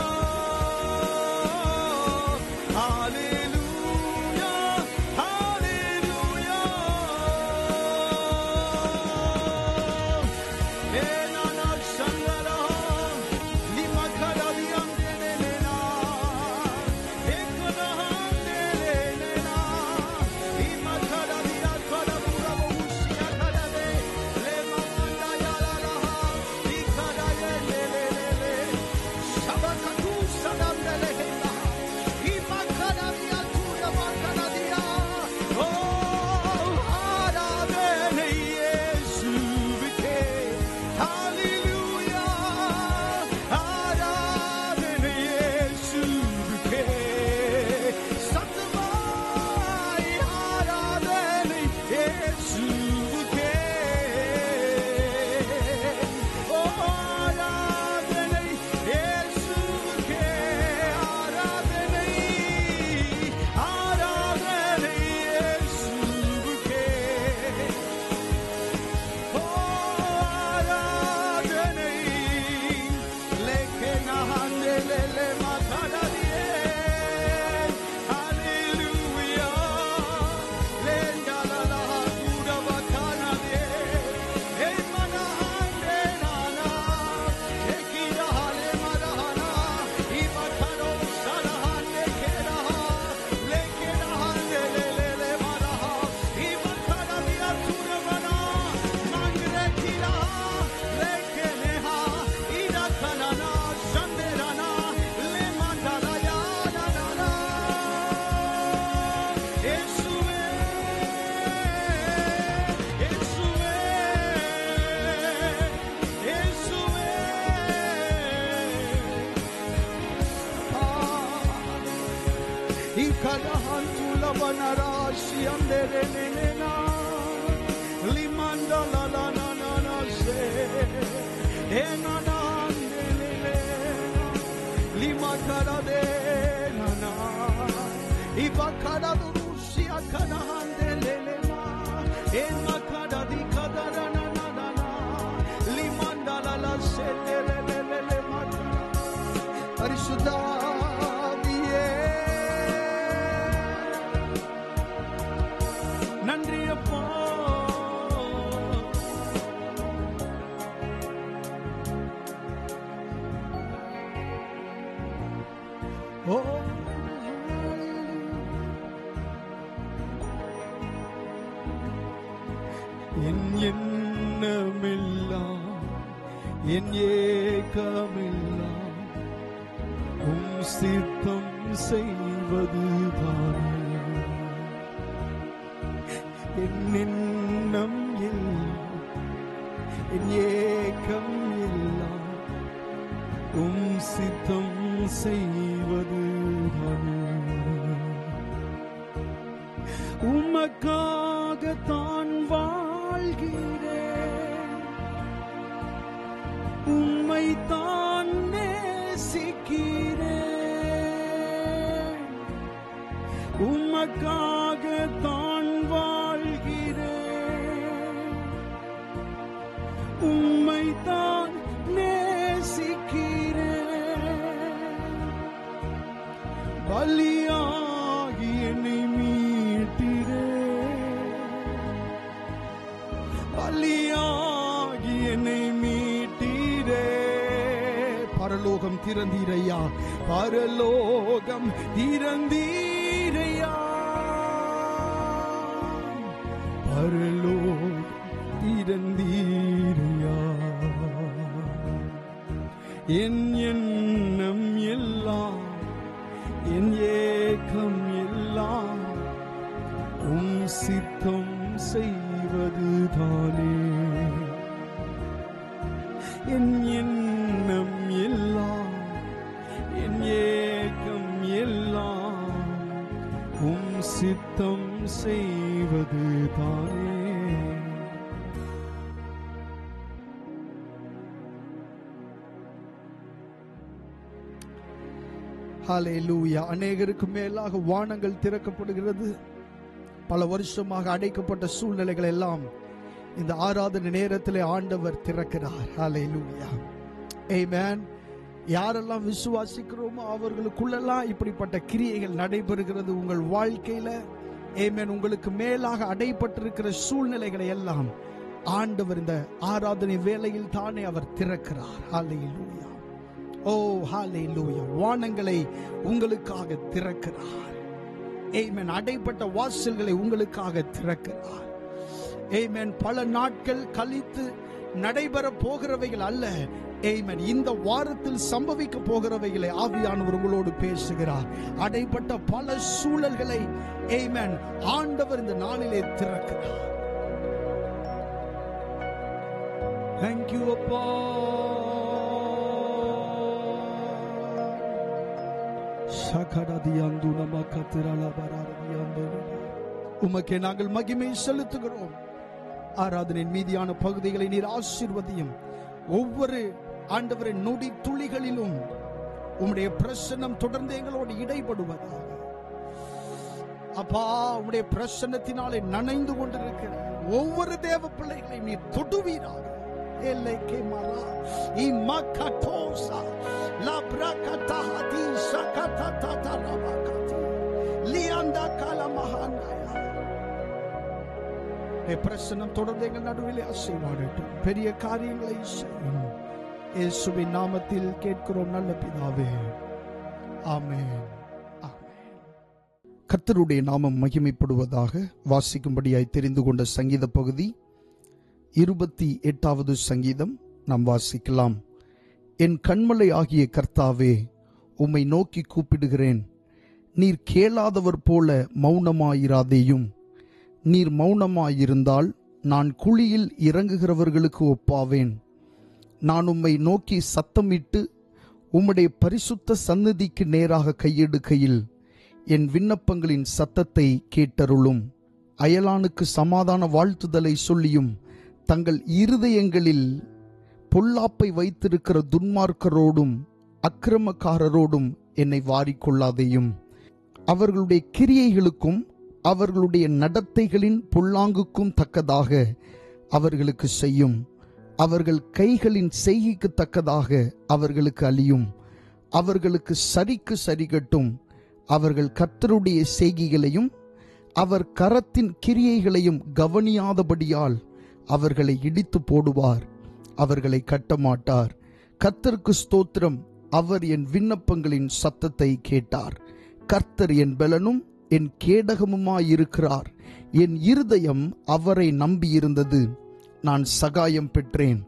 Kadahantula banarashi anderenena limanda la la na na na se enana andelele lima karade nana ibakara durushi akana andelele ma ena karadi kadara na na na na limanda la la se delele ma Parishudha என் ஏக்கமெல்லாம் உம் சித்தம் செய்வதுதானே என் எண்ணம் எல்லாம் என் ஏக்கம் எல்லாம் உம் சித்தம் செய்வதுதானே உமக்காகத்தான் வாழ்கிறேன் உம்மை தான் நேசிக்கிறேன் உமக்காக தான் வாழ்கிறேன் உம்மை தான் நேசிக்கிறேன் பலியாகி என்னை மீட்டிரே பலியாகி என்னை பரலோகம் திறந்தீரையா பரலோகம் திறந்தீரையா பரலோகம் திறந்தீரையா என் எண்ணம் எல்லாம் என் ஏக்கம் எல்லாம் உம் சித்தம் செய்வதுதானே என் எண்ணம் எல்லாம் என் ஏக்கம் எல்லாம் உம் சித்தம் செய்வதுதானே ஹல்லேலூயா. அநேகருக்கு மேலாக வானங்கள் திறக்கப்படுகிறது. பல வருஷமாக அடைக்கப்பட்ட சூழ்நிலைகள் எல்லாம் இந்த ஆராதனை நேரத்திலே ஆண்டவர் திறக்கிறார். ஹல்லேலூயா. ஆமென். யாரெல்லாம் விசுவாசிக்கிறோமோ அவர்களுக்குள்ளெல்லாம் இப்படிப்பட்ட கிரியைகள் நடைபெறுகிறது உங்கள் வாழ்க்கையில. ஆமென். உங்களுக்கு மேலாக அடைப்பட்டிருக்கிற சூழ்நிலைகளை எல்லாம் ஆண்டவர் இந்த ஆராதனை வேளையில் தானே அவர் திறக்கிறார். ஹல்லேலூயா. ஓ ஹல்லேலூயா. வானங்களை உங்களுக்காக திறக்கிறார். ஆமென். அடைப்பட்ட வாசல்களை உங்களுக்காக திறக்கிறார். ஆமென். பல நாட்கள் கழித்து நடைபெற போகிறவைகள் அல்ல. ஆமென். இந்த வாரத்தில் சம்பவிக்க போகிறவைகளை ஆவியானவர் உங்களோடு பேசுகிறார். அடைப்பட்ட பல சூழல்களை ஆமென் ஆண்டவர் இந்த நாளிலே திறக்கிறார். Thank you அப்பா. உமக்கே நாங்கள் மகிமை செலுத்துகிறோம். ஆராதனையின் மீதியான பகுதிகளை நீர் ஆசீர்வதியும். ஒவ்வொரு ஆண்டவரின் நொடி துளிகளிலும் உம்முடைய பிரசன்னம் தொடர்ந்து எங்களோடு இடைப்படுவதாக. அப்பா, உம்முடைய பிரசன்னத்தினாலே நனைந்து கொண்டிருக்கிற ஒவ்வொரு தேவ பிள்ளைகளை நீர் தொடுவீராக. பிரசன்னம் தொடர்ந்து எங்கள் நடுவிலே அசைவாடட்டும். பெரிய காரியங்களை செய்யும். இயேசுவின் நாமத்தில் கேட்கிறோம் நல்ல பிதாவே. ஆமென். கர்த்தருடைய நாமம் மகிமைப்படுவதாக. வாசிக்கும்படியாய் தெரிந்து கொண்ட சங்கீத பகுதி 28வது சங்கீதம் நாம் வாசிக்கலாம். என் கண்மலை ஆகிய கர்த்தாவே, உம்மை நோக்கி கூப்பிடுகிறேன். நீர் கேளாதவர் போல மௌனமாயிராதேயும். நீர் மௌனமாயிருந்தால் நான் குழியில் இறங்குகிறவர்களுக்கு ஒப்பாவேன். நான் உம்மை நோக்கி சத்தமிட்டு உம்முடைய பரிசுத்த சந்நிதிக்கு நேராக கையெடுக்கையில் என் விண்ணப்பங்களின் சத்தத்தை கேட்டருளும். அயலானுக்கு சமாதான வாழ்த்துதலை சொல்லியும் தங்கள் இருதயங்களில் பொல்லாப்பை வைத்திருக்கிற துன்மார்க்கரோடும் அக்கிரமக்காரரோடும் என்னை வாரிக்கொள்ளாதேயும். அவர்களுடைய கிரியைகளுக்கும் அவர்களுடைய நடத்தைகளின் பொல்லாங்குக்கும் தக்கதாக அவர்களுக்கு செய்யும். அவர்கள் கைகளின் செய்கைக்கு தக்கதாக அவர்களுக்கு அழியும். அவர்களுக்கு சரிக்கு சரிகட்டும். அவர்கள் கர்த்தருடைய செய்கைகளையும் அவர் கரத்தின் கிரியைகளையும் கவனியாதபடியால் அவர்களை இடித்து போடுவார். அவர்களை கட்டமாட்டார். கர்த்தருக்கு ஸ்தோத்திரம். அவர் என் விண்ணப்பங்களின் சத்தத்தை கேட்டார். கர்த்தர் என் பலனும் என் கேடகமுமாயிருக்கிறார். என் இருதயம் அவரை நம்பியிருந்தது. நான் சகாயம் பெற்றேன்.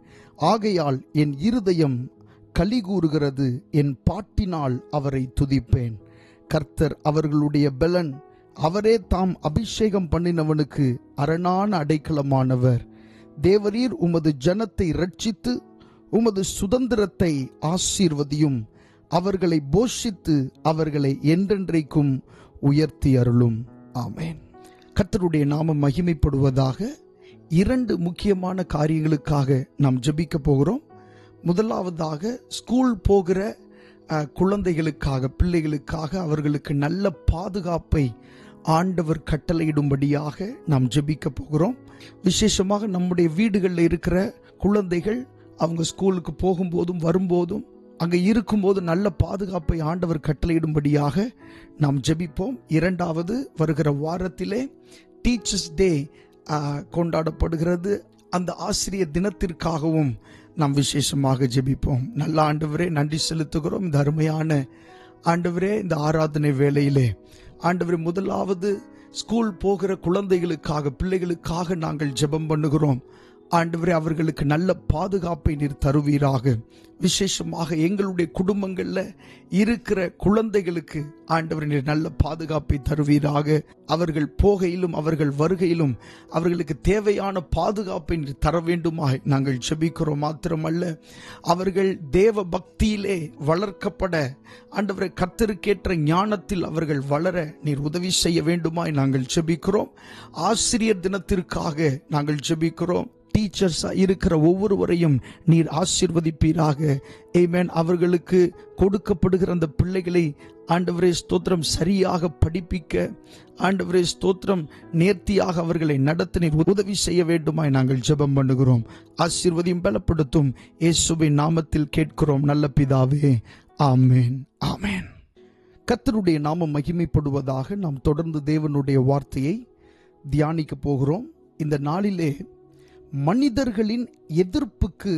ஆகையால் என் இருதயம் கலிகூறுகிறது. என் பாட்டினால் அவரை துதிப்பேன். கர்த்தர் அவர்களுடைய பலன். அவரே தாம் அபிஷேகம் பண்ணினவனுக்கு அரணான அடைக்கலமானவர். தேவரீர் உமது ஜனத்தை இரட்சித்து உமது சுதந்திரத்தை ஆசீர்வதியும். அவர்களை போஷித்து அவர்களை என்றென்றைக்கும் உயர்த்தி அருளும். ஆமென். கர்த்தருடைய நாமம் மகிமைப்படுவதாக. 2 முக்கியமான காரியங்களுக்காக நாம் ஜெபிக்க போகிறோம். முதலாவதாக ஸ்கூல் போகிற குழந்தைகளுக்காக, பிள்ளைகளுக்காக அவர்களுக்கு நல்ல பாதுகாப்பை ஆண்டவர் கட்டளையிடும்படியாக நாம் ஜெபிக்க போகிறோம். விசேஷமாக நம்முடைய வீடுகளில் இருக்கிற குழந்தைகள் அவங்க ஸ்கூலுக்கு போகும்போதும் வரும்போதும் அங்கே இருக்கும்போது நல்ல பாதுகாப்பை ஆண்டவர் கட்டளையிடும்படியாக நாம் ஜெபிப்போம். 2வது, வருகிற வாரத்திலே டீச்சர்ஸ் டே கொண்டாடப்படுகிறது. அந்த ஆசிரியர் தினத்திற்காகவும் நாம் விசேஷமாக ஜெபிப்போம். நல்ல ஆண்டவரே, நன்றி செலுத்துகிறோம். இந்த அருமையான ஆண்டவரே, இந்த ஆராதனை வேளையிலே ஆண்டவரே, முதலாவது ஸ்கூல் போகிற குழந்தைகளுக்காக, பிள்ளைகளுக்காக நாங்கள் ஜெபம் பண்ணுகிறோம். ஆண்டவரே, அவர்களுக்கு நல்ல பாதுகாப்பை நீர் தருவீராக. விசேஷமாக எங்களுடைய குடும்பங்களில் இருக்கிற குழந்தைகளுக்கு ஆண்டவரே நீர் நல்ல பாதுகாப்பை தருவீராக. அவர்கள் போகையிலும் அவர்கள் வருகையிலும் அவர்களுக்கு தேவையான பாதுகாப்பை நீர் தர வேண்டுமாக நாங்கள் ஜெபிக்கிறோம். மாத்திரமல்ல, அவர்கள் தேவ பக்தியிலே வளர்க்கப்பட ஆண்டவரே, கர்த்தருக்கேற்ற ஞானத்தில் அவர்கள் வளர நீர் உதவி செய்ய வேண்டுமாய் நாங்கள் ஜெபிக்கிறோம். ஆசிரியர் தினத்திற்காக நாங்கள் ஜெபிக்கிறோம். டீச்சர்ஸா இருக்கிற ஒவ்வொருவரையும் நீர் ஆசீர்வதிப்பீராக. ஆமென். அவர்களுக்கு கொடுக்கப்படுகிற அந்த பிள்ளைகளை ஆண்டவரே ஸ்தோத்திரம் சரியாக படிப்பிக்க, ஆண்டவரே ஸ்தோத்திரம் நேர்த்தியாக அவர்களை நடத்த நீர் உதவி செய்ய வேண்டுமாய் நாங்கள் ஜெபம் பண்ணுகிறோம். ஆசீர்வதியும் பலப்படுத்தும் இயேசுவின் நாமத்தில் கேட்கிறோம் நல்ல பிதாவே. ஆமென், ஆமென். கர்த்தருடைய நாமம் மகிமைப்படுவதாக. நாம் தொடர்ந்து தேவனுடைய வார்த்தையை தியானிக்க போகிறோம். இந்த நாளிலே மனிதர்களின் எதிர்ப்புக்கு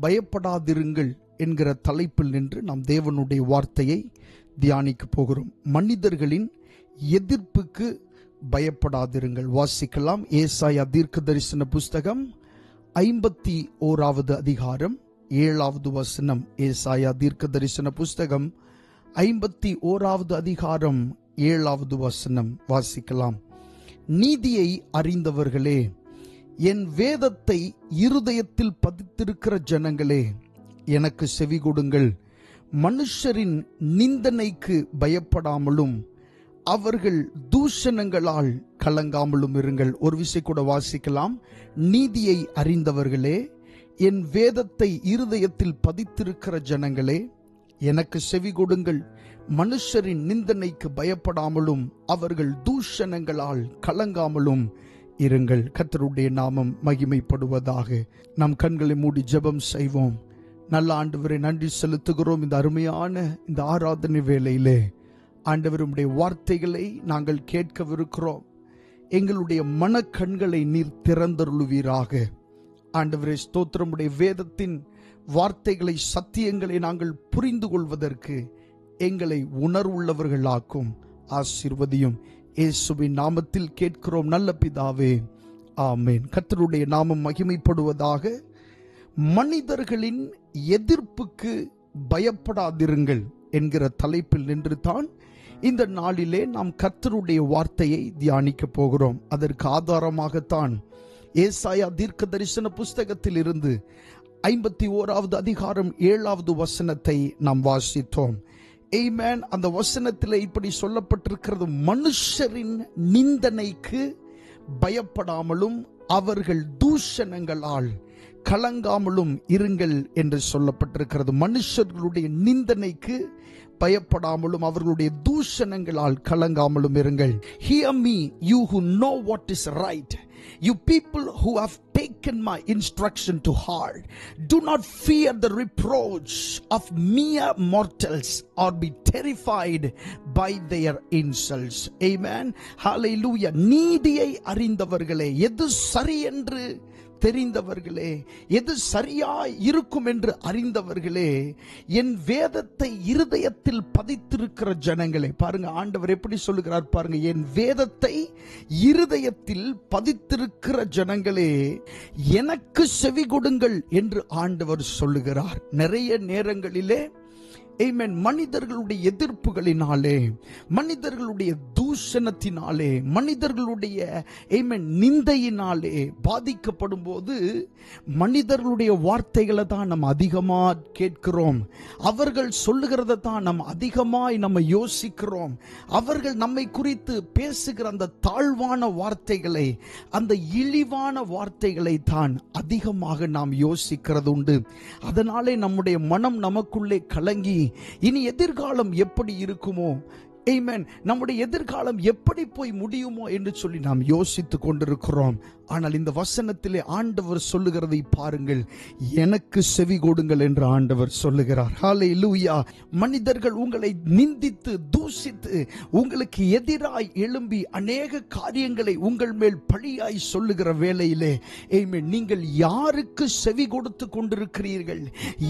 பயப்படாதிருங்கள் என்கிற தலைப்பில் நின்று நாம் தேவனுடைய வார்த்தையை தியானிக்க போகிறோம். மனிதர்களின் எதிர்ப்புக்கு பயப்படாதிருங்கள். வாசிக்கலாம். ஏசாயா தீர்க்க தரிசன புஸ்தகம் 51வது அதிகாரம் 7வது வசனம். ஏசாயா தீர்க்க தரிசன புஸ்தகம் 51வது அதிகாரம் 7வது வசனம். வாசிக்கலாம். நீதியை அறிந்தவர்களே, என் வேதத்தை இருதயத்தில் பதித்திருக்கிற ஜனங்களே, எனக்கு செவி கொடுங்கள். மனுஷரின் நிந்தனைக்கு பயப்படாமலும் அவர்கள் தூஷணங்களால் கலங்காமலும் இருங்கள். ஒரு விஷயம் கூட வாசிக்கலாம். நீதியை அறிந்தவர்களே, என் வேதத்தை இருதயத்தில் பதித்திருக்கிற ஜனங்களே, எனக்கு செவி கொடுங்கள். மனுஷரின் நிந்தனைக்கு பயப்படாமலும் அவர்கள் தூஷணங்களால் கலங்காமலும் இருங்கள். கர்த்தருடைய நாமம் மகிமைப்படுவதாக. நம் கண்களை மூடி ஜெபம் செய்வோம். நல்ல ஆண்டவரை நன்றி செலுத்துகிறோம். இந்த அருமையான இந்த ஆராதனை வேளையிலே ஆண்டவருடைய வார்த்தைகளை நாங்கள் கேட்கவிருக்கிறோம். எங்களுடைய மனக்கண்களை நீர் திறந்தருளுவீராக. ஆண்டவரே ஸ்தோத்திரமுடைய வேதத்தின் வார்த்தைகளை, சத்தியங்களை நாங்கள் புரிந்து கொள்வதற்கு எங்களை உணர்வுள்ளவர்களாக்கும். ஆசீர்வதியும். இயேசுவின் நாமத்தில் கேட்கிறோம் நல்ல பிதாவே. ஆமென். கர்த்தருடைய நாமம் மகிமைப்படுவதாக. மனிதர்களின் எதிர்ப்புக்கு பயப்படாதிருங்கள் என்கிற தலைப்பில் நின்று தான் இந்த நாளிலே நாம் கர்த்தருடைய வார்த்தையை தியானிக்க போகிறோம். அதற்கு ஆதாரமாகத்தான் ஏசாயா தீர்க்க தரிசன புஸ்தகத்தில் இருந்து 51வது அதிகாரம் 7வது வசனத்தை நாம் வாசித்தோம். ஆமென். அந்த வசனத்தில் இப்படி சொல்லப்பட்டிருக்கிறது, மனுஷரின் நிந்தனைக்கு பயப்படாமலும் அவர்கள் தூஷணங்களால் கலங்காமலும் இருங்கள் என்று சொல்லப்பட்டிருக்கிறது. மனுஷர்களுடைய நிந்தனைக்கு பயப்படாமலும் அவர்களுடைய தூஷணங்களால் கலங்காமலும் இருங்கள். Hear me, you who know what is right, you people who have taken my instruction to heart. Do not fear the reproach of mere mortals or be terrified by their insults. Amen. Hallelujah. நீதியை அறிந்தவர்களே, எது சரி என்று தெரிந்தவர்களே, எது சரியாய் இருக்கும் என்று அறிந்தவர்களே, என் வேதத்தை இருதயத்தில் பதித்திருக்கிற ஜனங்களே. பாருங்க ஆண்டவர் எப்படி சொல்லுகிறார் பாருங்க, என் வேதத்தை இருதயத்தில் பதித்திருக்கிற ஜனங்களே, எனக்கு செவி கொடுங்கள் என்று ஆண்டவர் சொல்லுகிறார். நிறைய நேரங்களிலே ஆமென், மனிதர்களுடைய எதிர்ப்புகளினாலே, மனிதர்களுடைய தூஷணத்தினாலே, மனிதர்களுடைய ஆமென் நிந்தையினாலே பாதிக்கப்படும் போது மனிதர்களுடைய வார்த்தைகளை தான் நம்ம அதிகமா கேட்கிறோம். அவர்கள் சொல்லுகிறத தான் நம்ம அதிகமாய் நம்ம யோசிக்கிறோம். அவர்கள் நம்மை குறித்து பேசுகிற அந்த தாழ்வான வார்த்தைகளை, அந்த இழிவான வார்த்தைகளை தான் அதிகமாக நாம் யோசிக்கிறது உண்டு. அதனாலே நம்முடைய மனம் நமக்குள்ளே கலங்கி இனி எதிர்காலம் எப்படி இருக்குமோ, ஆமென், நம்முடைய எதிர்காலம் எப்படி போய் முடியுமோ என்று சொல்லி நாம் யோசித்துக் கொண்டிருக்கிறோம். ஆனால் இந்த வசனத்திலே ஆண்டவர் சொல்லுகிறதை பாருங்கள், எனக்கு செவி கொடுங்கள் என்று ஆண்டவர் சொல்லுகிறார். ஹல்லேலூயா. மனிதர்கள் உங்களை நிந்தித்து தூஷித்து உங்களுக்கு எதிராய் எழும்பி அநேக காரியங்களை உங்கள் மேல் பழியாய் சொல்லுகிற வேளையிலே ஆமென், நீங்கள் யாருக்கு செவி கொடுத்து கொண்டிருக்கிறீர்கள்,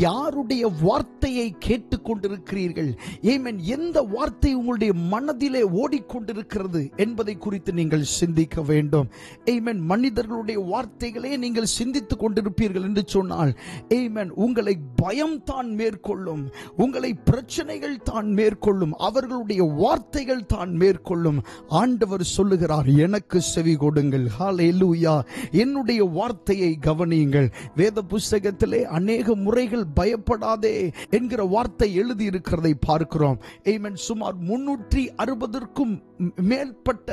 யாருடைய வார்த்தையை கேட்டுக் கொண்டிருக்கிறீர்கள், ஆமென், எந்த வார்த்தை உங்களுடைய மனதிலே ஓடிக்கொண்டிருக்கிறது என்பதை குறித்து நீங்கள் சிந்திக்க வேண்டும். ஆமென். மனிதர்களுடைய வார்த்தைகளே நீங்கள் சிந்தித்துக் கொண்டிருப்பீர்கள் என்று சொன்னால் ஆமென், உங்களை பயம் தான் மேற்கொள்ளும், உங்களை பிரச்சனைகள் தான் மேற்கொள்ளும், அவர்களுடைய வார்த்தைகள் தான் மேற்கொள்ளும். ஆண்டவர் சொல்லுகிறார், எனக்கு செவி கொடுங்கள். ஹல்லேலூயா. என்னுடைய வார்த்தையை கவனியுங்கள். வேத புத்தகத்திலே அநேக முறைகள் பயப்படாதே என்கிற வார்த்தை எழுதி இருக்கிறதை பார்க்கிறோம். ஆமென். சுமார் 360க்கும் மேற்பட்ட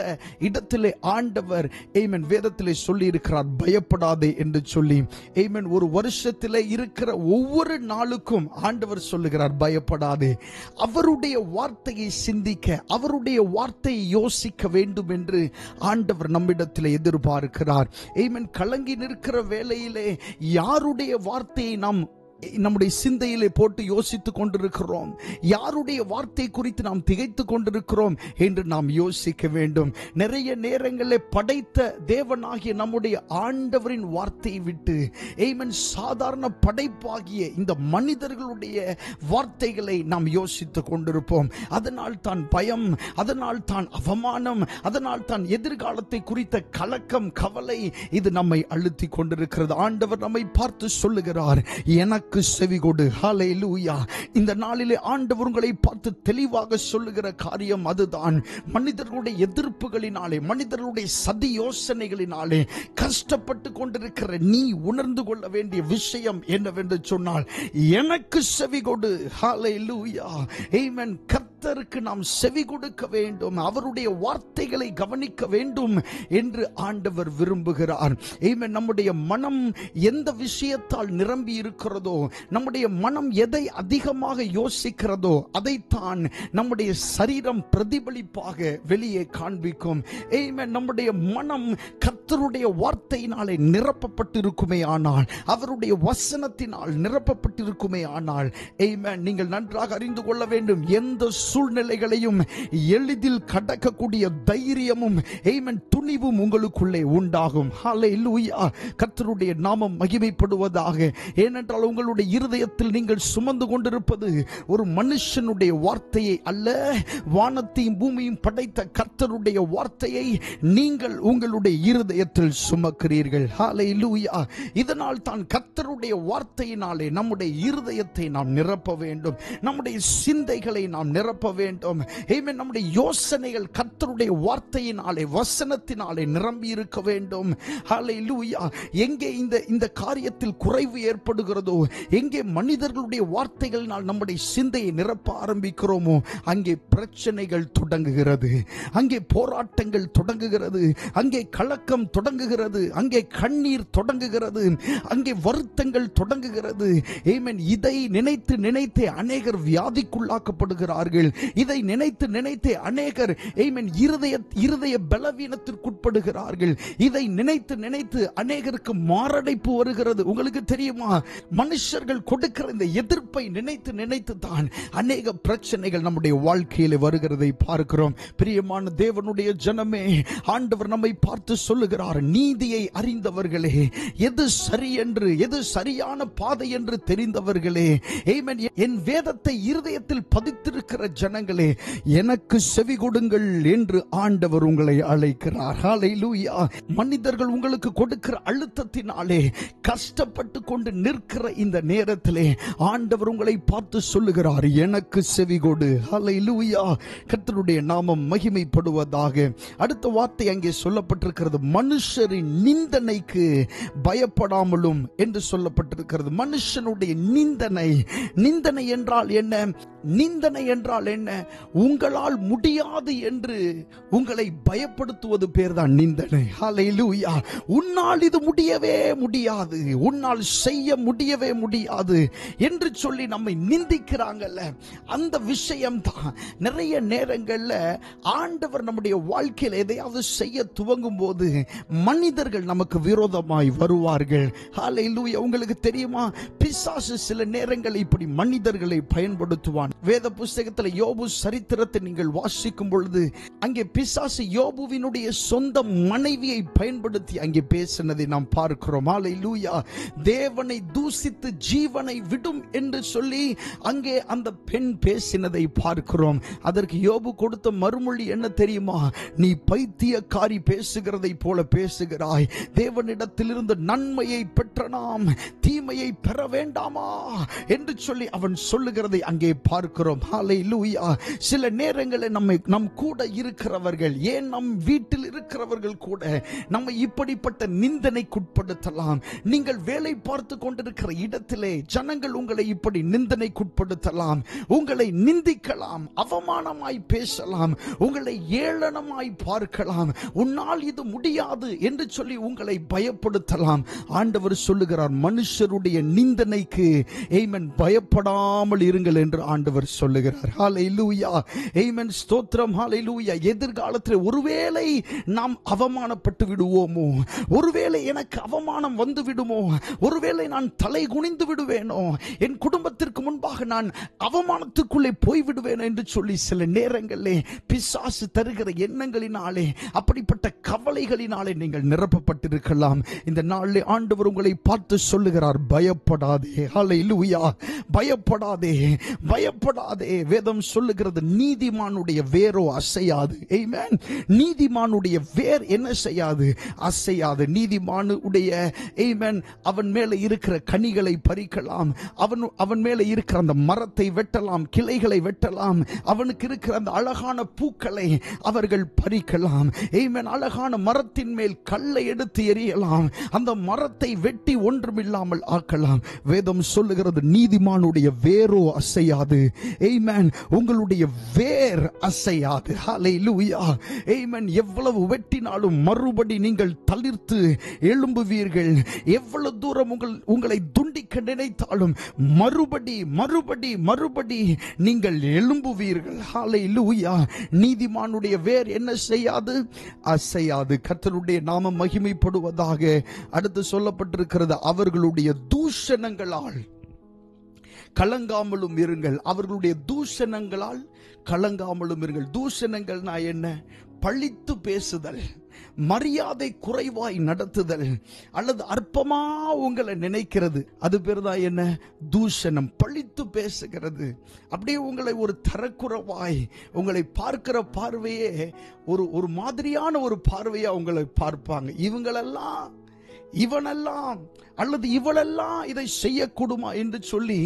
இடத்திலே ஆண்டவர் ஆமென் வேதத்திலே சொல்லி இருக்கிறார், பயப்படாதே என்று சொல்லி. ஆமென். ஒரு வருஷத்திலே இருக்கிற ஒவ்வொரு நாளுக்கும் ஆண்டவர் சொல்லுகிறார், பயப்படாதே. அவருடைய வார்த்தையை சிந்திக்க, அவருடைய வார்த்தையை யோசிக்க வேண்டும் என்று ஆண்டவர் நம்மிடத்திலே எதிர்பார்க்கிறார். ஆமென். கலங்கி நிற்கிற வேளையிலே யாருடைய வார்த்தையை நாம் நம்முடைய சிந்தையிலே போட்டு யோசித்துக் கொண்டிருக்கிறோம், யாருடைய வார்த்தை குறித்து நாம் திகைத்துக் கொண்டிருக்கிறோம் என்று நாம் யோசிக்க வேண்டும். நிறைய நேரங்களில் படைத்த தேவனாகிய நம்முடைய ஆண்டவரின் வார்த்தையை விட்டு ஆமென், சாதாரண படைப்பாகிய இந்த மனிதர்களுடைய வார்த்தைகளை நாம் யோசித்துக் கொண்டிருப்போம். அதனால் தான் பயம், அதனால் தான் அவமானம், அதனால் தான் எதிர்காலத்தை குறித்த கலக்கம், கவலை இது நம்மை அழுத்தி கொண்டிருக்கிறது. ஆண்டவர் நம்மை பார்த்து சொல்லுகிறார், எனக்கு செவி கொடு. ஹல்லேலூயா. இந்த நாளிலே ஆண்டவர் உங்களை பார்த்து தெளிவாக சொல்லுகிற காரியம் அதுதான். மனிதர்களுடைய எதிர்ப்புகளினாலே, மனிதர்களுடைய சதி யோசனைகளினாலே கஷ்டப்பட்டு கொண்டிருக்கிற நீ உணர்ந்து கொள்ள வேண்டிய விஷயம் என்னவென்று சொன்னால், எனக்கு செவி கொடு. ஹல்லேலூயா. ஆமென். கர்த்தருக்கு நாம் செவி கொடுக்க வேண்டும், அவருடைய வார்த்தைகளை கவனிக்க வேண்டும் என்று ஆண்டவர் விரும்புகிறார். ஆமென். நம்முடைய மனம் எந்த விஷயத்தால் நிரம்பி இருக்கிறதோ, நம்முடைய மனம் எதை அதிகமாக யோசிக்கிறதோ அதைத்தான் நம்முடைய சரீரம் பிரதிபலிப்பாக வெளியே காண்பிக்கும். ஆமென். நம்முடைய மனம் கர்த்தருடைய வார்த்தையினாலே நிரப்பப்பட்டிருக்குமே ஆனால், அவருடைய வசனத்தினால் நிரப்பப்பட்டிருக்குமே ஆனால், ஆமென், நீங்கள் நன்றாக அறிந்து கொள்ள வேண்டும், எந்த சூழ்நிலைகளையும் எளிதில் கடக்கக்கூடிய தைரியமும் ஆமென் துணிவும் உங்களுக்குள்ளே உண்டாகும். ஹல்லேலூயா. கர்த்தருடைய நாமம் மகிமைப்படுவதாக. ஏனென்றால் உங்களுடைய இருதயத்தில் நீங்கள் சுமந்து கொண்டிருப்பது ஒரு மனுஷனுடைய வார்த்தையை அல்ல, வானத்தையும் பூமியும் படைத்த கர்த்தருடைய வார்த்தையை நீங்கள் உங்களுடைய இருதயத்தில் இருதயத்தில் சுமக்கிறீர்கள். ஹல்லேலூயா. இதனால் தான் கர்த்தருடைய வார்த்தையினாலே நம்முடைய இருதயத்தை நாம் நிரப்ப வேண்டும், நம்முடைய சிந்தைகளை நாம் நிரப்ப வேண்டும். ஆமென். நம்முடைய யோசனைகள் கர்த்தருடைய வார்த்தையினாலே, வசனத்தினாலே நிரம்பி இருக்க வேண்டும். ஹல்லேலூயா. எங்கே இந்த காரியத்தில் குறைவு ஏற்படுகிறதோ, எங்கே மனிதர்களுடைய வார்த்தைகளினால் நம்முடைய சிந்தையை நிரப்ப ஆரம்பிக்கிறோமோ, அங்கே பிரச்சனைகள் தொடங்குகிறது, அங்கே போராட்டங்கள் தொடங்குகிறது, அங்கே கலக்கம் தொடங்குகிறது, அங்கே கண்ணீர் தொடங்குகிறது, அங்கே வருத்தங்கள் தொடங்குகிறது. ஆமென். இதை நினைத்து நினைத்தே அநேகர் வியாதிக்குள்ளாக்கப்படுகிறார்கள். இதை நினைத்து நினைத்தே அநேகர் ஆமென் இருதய பலவீனத்திற்குட்படுகிறார்கள். இதை நினைத்து நினைத்து அநேகருக்கு மாரடைப்பு வருகிறது. உங்களுக்கு தெரியுமா, மனுஷர்கள் கொடுக்கிற இந்த எதிர்ப்பை நினைத்து நினைத்து தான் அநேக பிரச்சனைகள் நம்முடைய வாழ்க்கையில் வருகிறதை பார்க்கிறோம். பிரியமான தேவனுடைய ஜனமே, ஆண்டவர் நம்மை பார்த்து சொல்லுகிறார், நீதியை அறிந்தவர்களே, எது சரி என்று, எது சரியான பாதை என்று தெரிந்தவர்களே, ஆமென், என் வேதத்தை இருதயத்தில் பதித்திருக்கிற ஜனங்களே, எனக்கு செவி கொடுங்கள் என்று ஆண்டவர் உங்களை அழைக்கிறார். ஹல்லேலூயா. மனிதர்கள் உங்களுக்கு கொடுக்கிற அழுத்தத்தினாலே கஷ்டப்பட்டு கொண்டு நிற்கிற இந்த நேரத்திலே ஆண்டவர் உங்களை பார்த்து சொல்லுகிறார், எனக்கு செவி கொடு. ஹல்லேலூயா. கர்த்தருடைய நாமம் மகிமைப்படுவதாக. அடுத்த வார்த்தை அங்கே சொல்லப்பட்டிருக்கிறது, மனுஷரின் நிந்தனைக்கு பயப்படாமலும் என்று சொல்லப்பட்டிருக்கிறது. மனுஷனுடைய நிந்தனை. நிந்தனை என்றால் என்ன? நிந்தனை என்றால் என்ன? உங்களால் முடியாது என்று உங்களை பயப்படுத்துவது பேர் தான் நிந்தனை. ஹல்லேலூயா. உன்னால் இது முடியவே முடியாது, உன்னால் செய்ய முடியவே முடியாது என்று சொல்லி நம்மை நிந்திக்கிறாங்கல்ல, அந்த விஷயம் தான் நிறைய நேரங்கள்ல ஆண்டவர் நம்முடைய வாழ்க்கையில் எதையாவது செய்ய துவங்கும் போது மனிதர்கள் நமக்கு விரோதமாய் வருவார்கள். ஹல்லேலூயா. உங்களுக்கு தெரியுமா, பிசாசு சில நேரங்களில் இப்படி மனிதர்களை பயன்படுத்துவான். வேத புஸ்தகத்தில் யோபு சரித்திரத்தை நீங்கள் வாசிக்கும் பொழுது அங்கே பிசாசு யோபுவினுடைய சொந்த மனைவியை பயன்படுத்தி அங்கே பேசினதை நாம் பார்க்கிறோம். ஹல்லேலூயா. தேவனை தூசித்து ஜீவனை விடும் என்று சொல்லி அங்கே அந்த பெண் பேசினதை பார்க்கிறோம். அதற்கு யோபு கொடுத்த மறுமொழி என்ன தெரியுமா? நீ பைத்தியக்காரி பேசுகிறதை போல பேசுகிறாய், தேவனிடத்திலிருந்து நன்மையை பெற்ற நாம் தீமையை பெற வேண்டாமா என்று சொல்லி அவன் சொல்லுகிறதை அங்கே பார்க்கிறோம். ஹல்லேலூயா. சில நேரங்களில் நம் கூட இருக்கிறவர்கள், ஏன் நம் வீட்டில் இருக்கிறவர்கள் கூட நம்மை இப்படிப்பட்ட நிந்தனைக்குட்படுத்தலாம். நீங்கள் வேலை பார்த்து கொண்டிருக்கிற இடத்திலே ஜனங்கள் உங்களை இப்படி நிந்தனைக்குட்படுத்தலாம், உங்களை நிந்திக்கலாம், அவமானமாய் பேசலாம், உங்களை ஏளனமாய் பார்க்கலாம், உன்னால் இது முடியாது என்று சொல்லி உங்களை பயப்படுத்தலாம். ஆண்டவர் சொல்லுகிறார், மனுஷருடைய நிந்தனைக்கு ஆமென் பயப்படாமல் இருங்கள் என்று ஆண்டவர் சொல்லுகிறார். ஹல்லேலூயா. ஆமென். ஸ்தோத்திரம். ஹல்லேலூயா. எதிர்காலத்தில் ஒருவேளை நாம் அவமானப்பட்டு விடுவோமோ, ஒருவேளை எனக்கு அவமானம் வந்து விடுமோ, ஒருவேளை நான் தலை குனிந்து விடுவேனோ, என் குடும்பத்திற்கு முன்பாக நான் அவமானத்துக்குள்ளே போய்விடுவேன் என்று சொல்லி சில நேரங்களிலே பிசாசு தருகிற எண்ணங்களினாலே, அப்படிப்பட்ட கவலைகளினாலே நீங்கள் நிரப்பப்பட்டிருக்கலாம். இந்த நாளிலே ஆண்டவர் உங்களை பார்த்து சொல்லுகிறார், பயப்படாதே. ஹல்லேலூயா. பயப்படாதே, பயப்படாதே. வேதம் சொல்லுகிறது, நீதிமானுடைய வேரோ அசையாது. ஆமென். நீதிமானுடைய வேர் என்ன செய்யாது? அசையாது. நீதிமானுடைய ஆமென் அவன் மேலே இருக்கிற கனிகளை பறிக்கலாம், அவன் மேலே இருக்கிற அந்த மரத்தை வெட்டலாம், கிளைகளை வெட்டலாம், அவனுக்கு இருக்கிற அந்த அழகான பூக்களை அவர்கள் பறிக்கலாம். ஆமென். அழகான மரத்தின் மேல் கல்லை எடுத்து எறியலாம், அந்த மரத்தை வெட்டி ஒன்றுமில்லாமல் ஆக்கலாம். வேதம் சொல்லுகிறது, நீதிமானுடைய வேரோ அசையாது. ஆமென். உங்களுடைய வேர் அசையாது. ஹல்லேலூயா. ஆமென். எவ்வளவு வெட்டினாலும் மறுபடி நீங்கள் தளிர்த்து எழும்புவீர்கள். எவ்வளவு தூரம் உங்களை துண்டிக்க நினைத்தாலும் மறுபடி மறுபடி மறுபடி நீங்கள் எழும்புவீர்கள். ஹல்லேலூயா. நீதிமானுடைய வேர் என்ன செய்யாது? அசையாது. கர்த்தருடைய நாமம் மகிமைப்படுவதாக. அடுத்து சொல்லப்பட்டிருக்கிறது, அவர்களுடைய தூஷணங்களால் கலங்காமலும் இருங்கள். அவர்களுடைய தூஷணங்களால் கலங்காமலும் இருங்கள். தூஷணங்கள்னா என்ன? பழித்து பேசுதல். மரியாதை குறைவாய் நடத்துதல் அல்லது அற்பமா உங்களை நினைக்கிறது, அது பேர் தான் என்ன? தூஷணம். பழித்து பேசுகிறது. அப்படியே உங்களை ஒரு தரக்குறைவாய், உங்களை பார்க்கிற பார்வையே ஒரு மாதிரியான ஒரு பார்வையா உங்களை பார்ப்பாங்க. இவனெல்லாம் அல்லது இவளெல்லாம் இதை செய்யக்கூடுமா என்று சொல்லி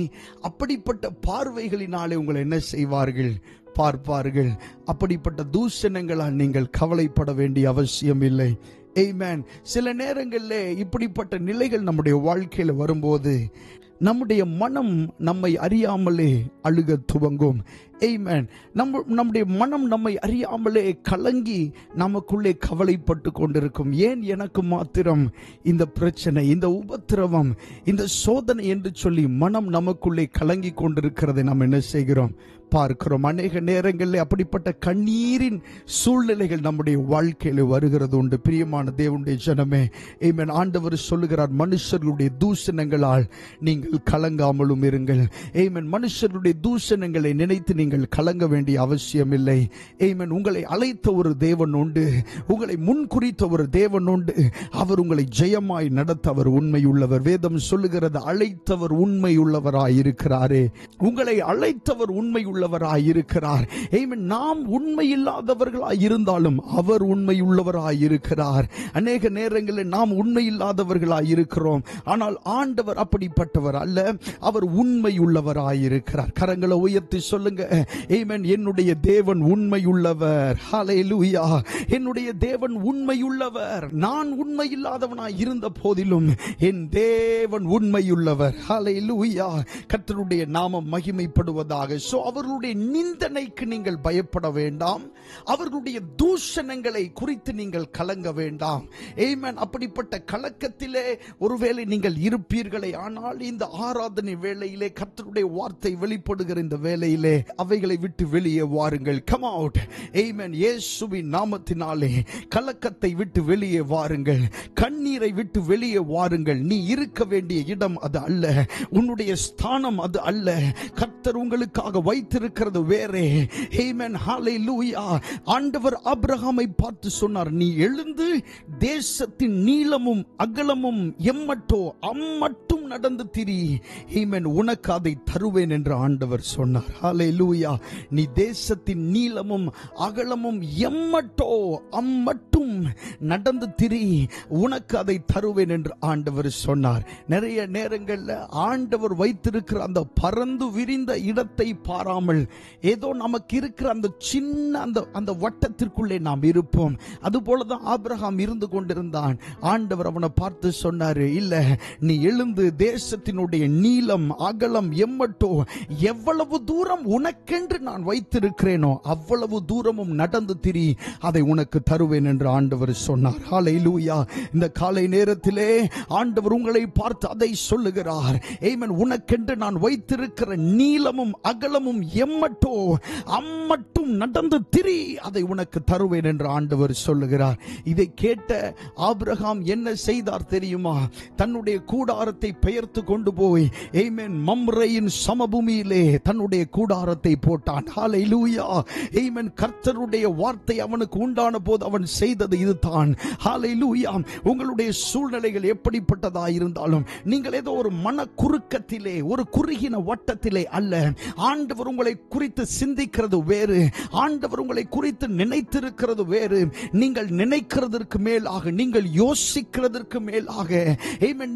அப்படிப்பட்ட பார்வைகளினாலே உங்களை என்ன செய்வார்கள்? பார்ப்பார்கள். அப்படிப்பட்ட தூஷணங்களால் நீங்கள் கவலைப்பட வேண்டிய அவசியம் இல்லை. ஆமென். சில நேரங்களில் இப்படிப்பட்ட நிலைகள் நம்முடைய வாழ்க்கையில் வரும்போது நம்முடைய மனம் நம்மை அறியாமலே அழுக துவங்கும். ஆமென். நம்முடைய மனம் நம்மை அறியாமலே கலங்கி நமக்குள்ளே கவலைப்பட்டு கொண்டிருக்கும். ஏன் எனக்கு மாத்திரம் இந்த பிரச்சனை, இந்த உபத்திரவம், இந்த சோதனை என்று சொல்லி மனம் நமக்குள்ளே கலங்கி கொண்டிருக்கிறதை நாம் என்ன செய்கிறோம்? பார்க்கிறோம். அநேக நேரங்களில் அப்படிப்பட்ட கண்ணீரின் சூழ்நிலைகள் நம்முடைய வாழ்க்கையில் வருகிறது உண்டு. பிரியமான தேவனுடைய ஜனமே, ஆமென். ஆண்டவர் சொல்லுகிறார், மனுஷர்களுடைய தூஷணங்களால் நீங்கள் கலங்காமலும் இருங்கள். ஆமென். மனுஷர்களுடைய தூஷணங்களை நினைத்து நீங்கள் கலங்க வேண்டிய அவசியம் இல்லை. ஆமென். உங்களை அழைத்த ஒரு தேவன் உண்டு, உங்களை முன்குறித்த ஒரு தேவன் உண்டு. அவர் உங்களை ஜெயமாய் நடத்த அவர் உண்மையுள்ளவர். வேதம் சொல்லுகிறது, அழைத்தவர் உண்மையுள்ளவராயிருக்கிறாரே. உங்களை அழைத்தவர் உண்மையுள்ளவராயிருக்கிறார். நாம் உண்மையில்லாதவர்களாய் இருந்தாலும் அவர் உண்மையுள்ளவராயிருக்கிறார். அநேக நேரங்களில் நாம் உண்மையில்லாதவர்களாய் இருக்கிறோம். ஆனால் ஆண்டவர் அப்படிப்பட்டவர் அல்ல, அவர் உண்மையுள்ளவராயிருக்கிறார். கரங்களை உயர்த்தி சொல்லுங்க, ஆமென். என்னுடைய தேவன் உண்மையுள்ளவர். ஹல்லேலூயா. என்னுடைய தேவன் உண்மையுள்ளவர். நான் உண்மையில்லாதவனாய் இருந்த போதிலும் என் தேவன் உண்மையுள்ளவர். ஹல்லேலூயா. கர்த்தருடைய நாமம் மகிமைப்படுவதாக. அவர்களுடைய நிந்தனைக்கு நீங்கள் பயப்பட வேண்டாம். அவர்களுடைய தூஷணங்களை குறித்து நீங்கள் கலங்க வேண்டாம். ஆமென். அப்படிப்பட்ட கலக்கத்திலே ஒருவேளை நீங்கள் இருப்பீர்களே, ஆனால் இந்த ஆராதனை வேளையிலே கர்த்தருடைய வார்த்தை வெளிப்படுகிற இந்த வேளையிலே அவைகளை விட்டு வெளியே வாருங்கள். Come out. ஆமென். இயேசுவின் நாமத்தினாலே கலக்கத்தை விட்டு வெளியே வாருங்கள். கண்ணீரை விட்டு வெளியே வாருங்கள். நீ இருக்க வேண்டிய இடம் அது அல்ல, உன்னுடைய ஸ்தானம் அது அல்ல. கர்த்தர் உங்களுக்காக வைத்திருக்கிறது வேறே. ஆமென். ஹல்லேலூயா. ஆண்டவர் ஆபிரகாமை பார்த்து சொன்னார், நீ எழுந்து தேசத்தின் நீளமும் அகலமும் எம்மட்டோ அம்மட்டும் நடந்து திரி. ஆமென். உனக்கு அதை தருவேன் என்று ஆண்டவர் சொன்னார். ஹல்லேலூயா. நீ தேசத்தின் நீளமும் அகலமும் எம்மட்டோ அம்மட்டும் நடந்து திரி, உனக்கு அதை தருவேன் என்று ஆண்டவர் சொன்னார். நிறைய நேரங்களில் ஆண்டவர் வைத்திருக்கிற அந்த பறந்து விரிந்த இடத்தை பாராமல் ஏதோ நமக்கு இருக்கிற அந்த சின்ன அந்த வட்டத்திற்குள்ளே நாம் இருப்போம். அதுபோலதான் ஆபிரகாம் இருந்து கொண்டிருந்தான். ஆண்டவர் அவனை பார்த்து சொன்னாரு, இல்ல, நீ எழுந்து தேசத்தினுடைய நீளம் அகலம் எம்மட்டோ எவ்வளவு தூரம் உனக்கென்று நான் வைத்திருக்கிறேனோ அவ்வளவு தூரமும் நடந்து திரி, அதை உனக்கு தருவேன் என்று ஆண்டவர் சொன்னார். ஹல்லேலூயா. இந்த காலை நேரத்திலே ஆண்டவர் உங்களை பார்த்து அதை சொல்லுகிறார். ஆமென். உனக்கென்று நான் வைத்திருக்கிற நீளமும் அகலமும் எம்மட்டோ அம்மட்டும் நடந்து திரி, அதை உனக்கு தருவேன் என்று ஆண்டவர் சொல்லுகிறார். இதை கேட்ட ஆபிரகாம் என்ன செய்தார் தெரியுமா? தன்னுடைய கூடாரத்தை பெயர்த்து கொண்டு போய் ஆமென் மம்ரேயின் சமபூமியிலே தன்னுடைய கூடாரத்தை போட்டான். ஹல்லேலூயா. ஆமென். கர்த்தருடைய வார்த்தை அவனுக்கு உண்டான போது அவன் செய்தது இதுதான். ஹல்லேலூயா. உங்களுடைய சூழ்நிலைகள் எப்படிப்பட்டதா இருந்தாலும் நீங்கள் ஏதோ ஒரு மன குறுக்கத்திலே, ஒரு குறுகின வட்டத்திலே அல்ல. ஆண்டவர் உங்களை குறித்து சிந்திக்கிறது வேறு, ஆண்டவர் உங்களை குறித்து நினைத்திருக்கிறது வேறு. நீங்கள் நினைக்கிறதற்கு மேலாக, நீங்கள் யோசிக்கிறதற்கு மேலாக,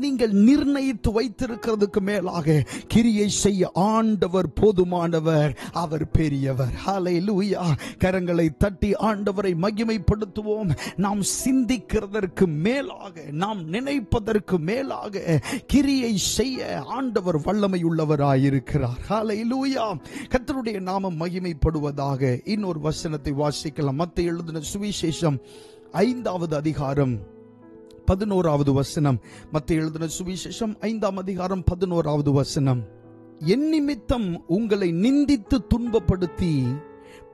நீங்கள் நிர்ணயித்து வைத்திருக்கிறதுக்கு மேலாக கிரியை செய்ய ஆண்டவர் போதுமானவர், அவர் பெரியவர். ஹல்லேலூயா. கரங்களை தட்டி ஆண்டவரை மகிமைப்படுத்துவோம். நாம் சிந்திக்கிறதற்கு மேலாக, நாம் நினைப்பதற்கு மேலாக கிரியை செய்ய ஆண்டவர் வல்லமை உள்ளவராயிருக்கிறார். ஹல்லேலூயா. கர்த்தருடைய நாமம் மகிமைப்படுவதாக. இன்னொரு வசனத்தை வாசிக்கலாம். மத்தேயு எழுதின சுவிசேஷம் 5வது அதிகாரம் 11வது வசனம். மத்தேயு எழுதின சுவிசேஷம் 5ஆம் அதிகாரம் 11வது வசனம். என் நிமித்தம் உங்களை நிந்தித்து துன்பப்படுத்தி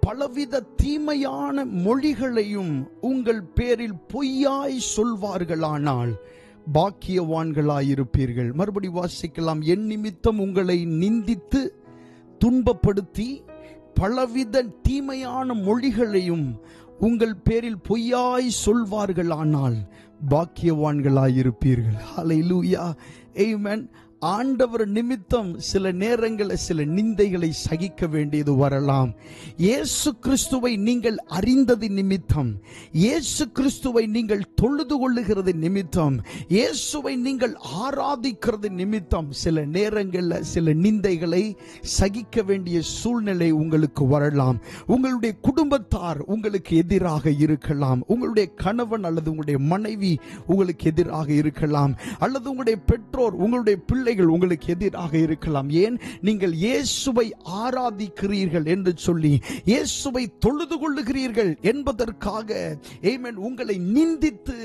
பலவித தீமையான மொழிகளையும் உங்கள் பேரில் பொய்யாய் சொல்வார்களானால் பாக்கியவான்களாயிருப்பீர்கள். மறுபடி வாசிக்கலாம். என் நிமித்தம் உங்களை நிந்தித்து துன்பப்படுத்தி பலவித தீமையான மொழிகளையும் உங்கள் பேரில் பொய்யாய் சொல்வார்களானால் பாக்கியவான்களாயிருப்பீர்கள். ஹல்லேலூயா, ஆமென். ஆண்டவர் நிமித்தம் சில நேரங்களில் சில நிந்தைகளை சகிக்க வேண்டியது வரலாம். இயேசு கிறிஸ்துவை நீங்கள் அறிந்தது நிமித்தம், இயேசு கிறிஸ்துவை நீங்கள் தொழுது கொள்ளுகிறது நிமித்தம், இயேசுவை நீங்கள் ஆராதிக்கிறது நிமித்தம் சில நேரங்களில் சில நிந்தைகளை சகிக்க வேண்டிய சூழ்நிலை உங்களுக்கு வரலாம். உங்களுடைய குடும்பத்தார் உங்களுக்கு எதிராக இருக்கலாம், உங்களுடைய கணவன் அல்லது உங்களுடைய மனைவி உங்களுக்கு எதிராக இருக்கலாம், அல்லது உங்களுடைய பெற்றோர் உங்களுடைய பிள்ளைகள் உங்களுக்கு எதிராக இருக்கலாம். ஏன்? நீங்கள் இயேசுவை ஆராதிக்கிறீர்கள் என்று சொல்லி, இயேசுவை தொழுது கொள்ளுகிறீர்கள் என்பதற்காக ஆமென் உங்களை நிந்தித்து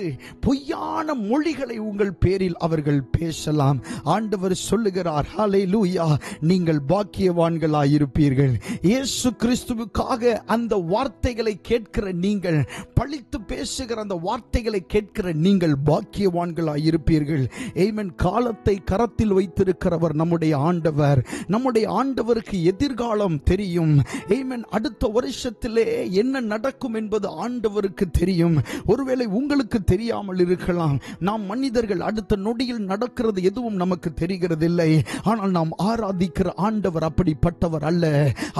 பொய்யான மொழிகளை உங்கள் பேரில் அவர்கள் பேசலாம். ஆண்டவர் சொல்லுகிறார், ஹல்லேலூயா, நீங்கள் பாக்கியவான்களாயிருப்பீர்கள். இயேசு கிறிஸ்துவுக்காக அந்த வார்த்தைகளை கேட்கிற நீங்கள், பழித்து பேசுகிற அந்த வார்த்தைகளை கேட்கிற நீங்கள் பாக்கியவான்களாயிருப்பீர்கள். ஆமென். காலத்தை கரத்தில் வைத்திருக்கிறவர் நம்முடைய ஆண்டவர். நம்முடைய ஆண்டவருக்கு எதிர்காலம் தெரியும். ஆமென். அடுத்த வருஷத்திலே என்ன நடக்கும் என்பது ஆண்டவருக்கு தெரியும். ஒருவேளை உங்களுக்கு தெரியாமல் இருக்கலாம். நாம் மனிதர்கள் அடுத்த நொடியில் நடக்கிறது எதுவும் நமக்கு தெரிகிறதில்லை. ஆனால் நாம் ஆராதிக்கிற ஆண்டவர் அப்படிப்பட்டவர் அல்ல.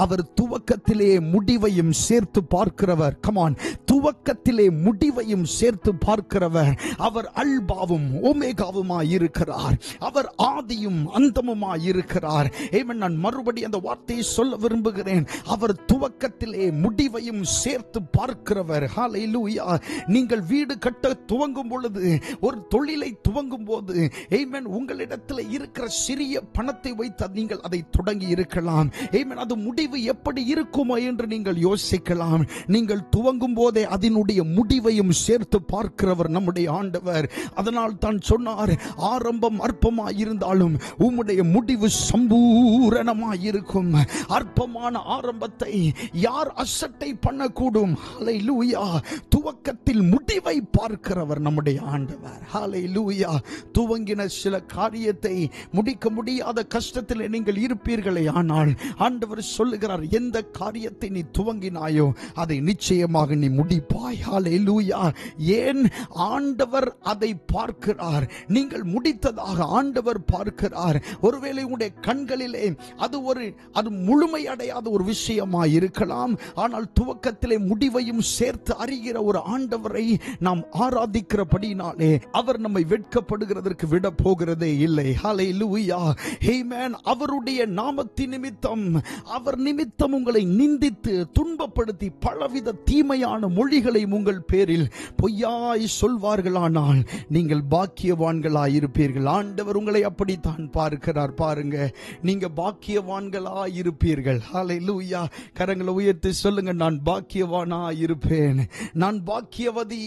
அவர் துவக்கத்திலே முடிவையும் சேர்த்து பார்க்கிறவர். கமான், துவக்கத்திலே முடிவையும் சேர்த்து பார்க்கிறவர். அவர் அல்பாவும் ஓமேகாவுமாய் இருக்கிறார். அவர் ஆதியும் அந்தமுமாய் இருக்கிறார். ஆமென். நான் மறுபடி அந்த வார்த்தையை சொல்ல விரும்புகிறேன். அவர் துவக்கத்திலே முடிவையும் சேர்த்து பார்க்கிறவர். ஹல்லேலூயா. நீங்கள் வீடு கட்ட துவங்கும் பொழுது, ஒரு தொழிலை துவங்கும் போது, ஆமென், உங்களிடத்தில் இருக்கிற சிறிய பணத்தை வைத்து நீங்கள் அதை தொடங்கி இருக்கலாம். ஆமென். அது முடிவு எப்படி இருக்குமோ என்று நீங்கள் யோசிக்கலாம். நீங்கள் துவங்கும் போதே அதனுடைய முடிவையும் சேர்த்து பார்க்கிறவர் நம்முடைய ஆண்டவர். அதனால் தான் சொன்னார், ஆரம்பம் அற்பமாய் இருந்தாலும் உம்முடைய முடிவு சம்பூரணமாய் இருக்கும். அற்பமான ஆரம்பத்தை யார் அசட்டை பண்ணக்கூடும்? ஹல்லேலூயா. துவக்கத்தில் முடிவை பார்க்கிறவர் நம்முடைய ஆண்டவர். ஹல்லேலூயா. துவங்கின சில காரியத்தை முடிக்க முடியாத கஷ்டத்தில் நீங்கள் இருப்பீர்களே, ஆனால் ஆண்டவர் சொல்லுகிறார், எந்த காரியத்தை நீ துவங்கினாயோ அதை நிச்சயமாக நீ முடிப்பாய். ஹல்லேலூயா. ஏன்? ஆண்டவர் அதை பார்க்கிறார். நீங்கள் முடித்ததாக ஆண்டவர் பார்க்கிறார். ஒருவேளை உங்களுடைய கண்களிலே அது முழுமையடையாத ஒரு விஷயமாய் இருக்கலாம். ஆனால் துவக்கத்திலே முடிவையும் சேர்த்து அறிகிற ஒரு ஆண்டவரை நாம் ஆராதிக்கிறபடினாலே அவர் நம்மை வெட்கப்படுகிறதற்கு விட போகிறதே இல்லை. ஹல்லேலூயா. ஆமென். அவருடைய நாமத்தின் நிமித்தம், அவர் நிமித்தம் உங்களை நிந்தித்து துன்பப்படுத்தி பலவித தீமையான மொழிகளை உங்கள் பேரில் பொய்யாய் சொல்வார்களானால் நீங்கள் பாக்கியவான்களாய் இருப்பீர்கள். ஆண்டவர் உங்களை அப்படித்தான் பார்க்கிறார். பாருங்க, நீங்க பாக்கியவான்களாய் இருப்பீர்கள். ஹல்லேலூயா. கரங்களை உயர்த்தி சொல்லுங்க, நான் பாக்கியவானாய் இருப்பேன், நான் பாக்கியவதி,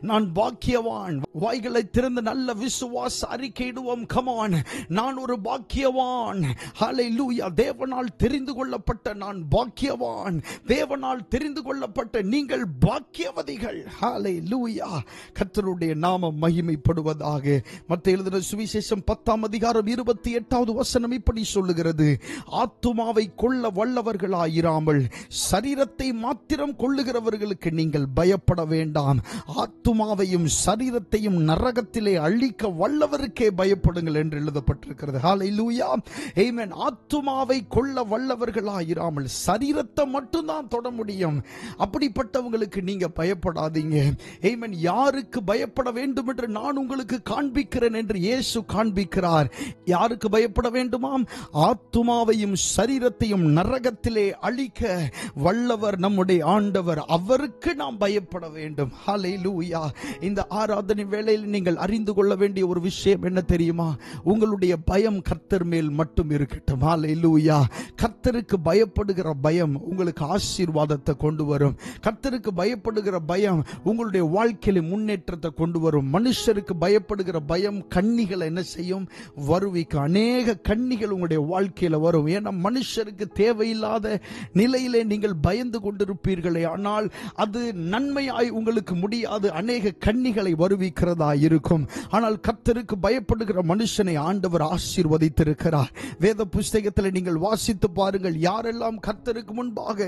நான் பாக்கியவான். வாய்களை திறந்து நல்ல விசுவாச அறிக்கையிடுவோம். கமான், நான் ஒரு பாக்கியவான். ஹல்லேலூயா. தேவனால் தெரிந்து கொள்ளப்பட்ட நான் பாக்கியவான். தேவனால் தெரிந்து கொள்ளப்பட்ட நீங்கள் பாக்கியவதிகள். ஹல்லேலூயா. கர்த்தருடைய நாமம் மகிமைப்படுவதாக. மத்தேயு எழுதின சுவிசேஷம் 10ஆம் அதிகாரம் 28வது வசனம் இப்படி சொல்லுகிறது, ஆத்துமாவை கொள்ள வல்லவர்களாயிராமல் சரீரத்தை மாத்திரம் கொள்ளுகிறவர்களுக்கு நீங்கள் பயப்பட வேண்டாம். ஆத்துமாவையும் சரீரத்தையும் நரகத்திலே அழிக்க வல்லவருக்கே பயப்படுங்கள் என்று எழுதப்பட்டிருக்கிறது. ஹல்லேலூயா. ஆமென். ஆத்துமாவை கொள்ள வல்லவர்களாயிராமல் சரீரத்தை மட்டும்தான் தொட முடியும். அப்படிப்பட்டவங்களுக்கு நீங்க பயப்படாதீங்க. ஆமென். யாருக்கு பயப்பட வேண்டும் என்று நான் உங்களுக்கு காண்பிக்கிறேன் என்று இயேசு காண்பிக்கிறார். யாருக்கு பயப்பட வேண்டுமாம்? ஆத்துமாவையும் சரீரத்தையும் நரகத்திலே அழிக்க வல்லவர் நம்முடைய ஆண்டவர். அவருக்கு நாம் பயப்பட வேண்டும். ஹல்லேலூயா. இந்த ஆராதனை வேளையில் நீங்கள் அறிந்து கொள்ள வேண்டிய ஒரு விஷயம் என்ன தெரியுமா? உங்களுடைய பயம் கர்த்தர் மேல் மட்டும் இருக்கட்டும். ஹல்லேலூயா. கர்த்தருக்கு பயப்படுகிற பயம் உங்களுக்கு ஆசீர்வாதத்தை கொண்டு வரும். கர்த்தருக்கு பயப்படுகிற பயம் உங்களுடைய வாழ்க்கையில முன்னேற்றத்தை கொண்டு வரும். மனுஷருக்கு பயப்படுகிற பயம் கண்ணிகளை என்ன செய்யும்? வருவிக்கு. அநேக கண்ணிகள் உங்களுடைய வாழ்க்கையில வரும். ஏன்னா மனுஷருக்கு தேவையில்லாத நிலையிலே நீங்கள் பயந்து கொண்டிருப்பீர்களே, ஆனால் அது நன்மையாய் உங்களுக்கு உங்களுக்கு முடியாது. அநேக கன்னிகளை வருவிக்கிறதா இருக்கும். ஆனால் கர்த்தருக்கு பயப்படுகிற மனுஷனை ஆண்டவர் ஆசீர்வதித்திருக்கிறார். வேத புஸ்தகத்தில் நீங்கள் வாசித்து பாருங்கள். யாரெல்லாம் கர்த்தருக்கு முன்பாக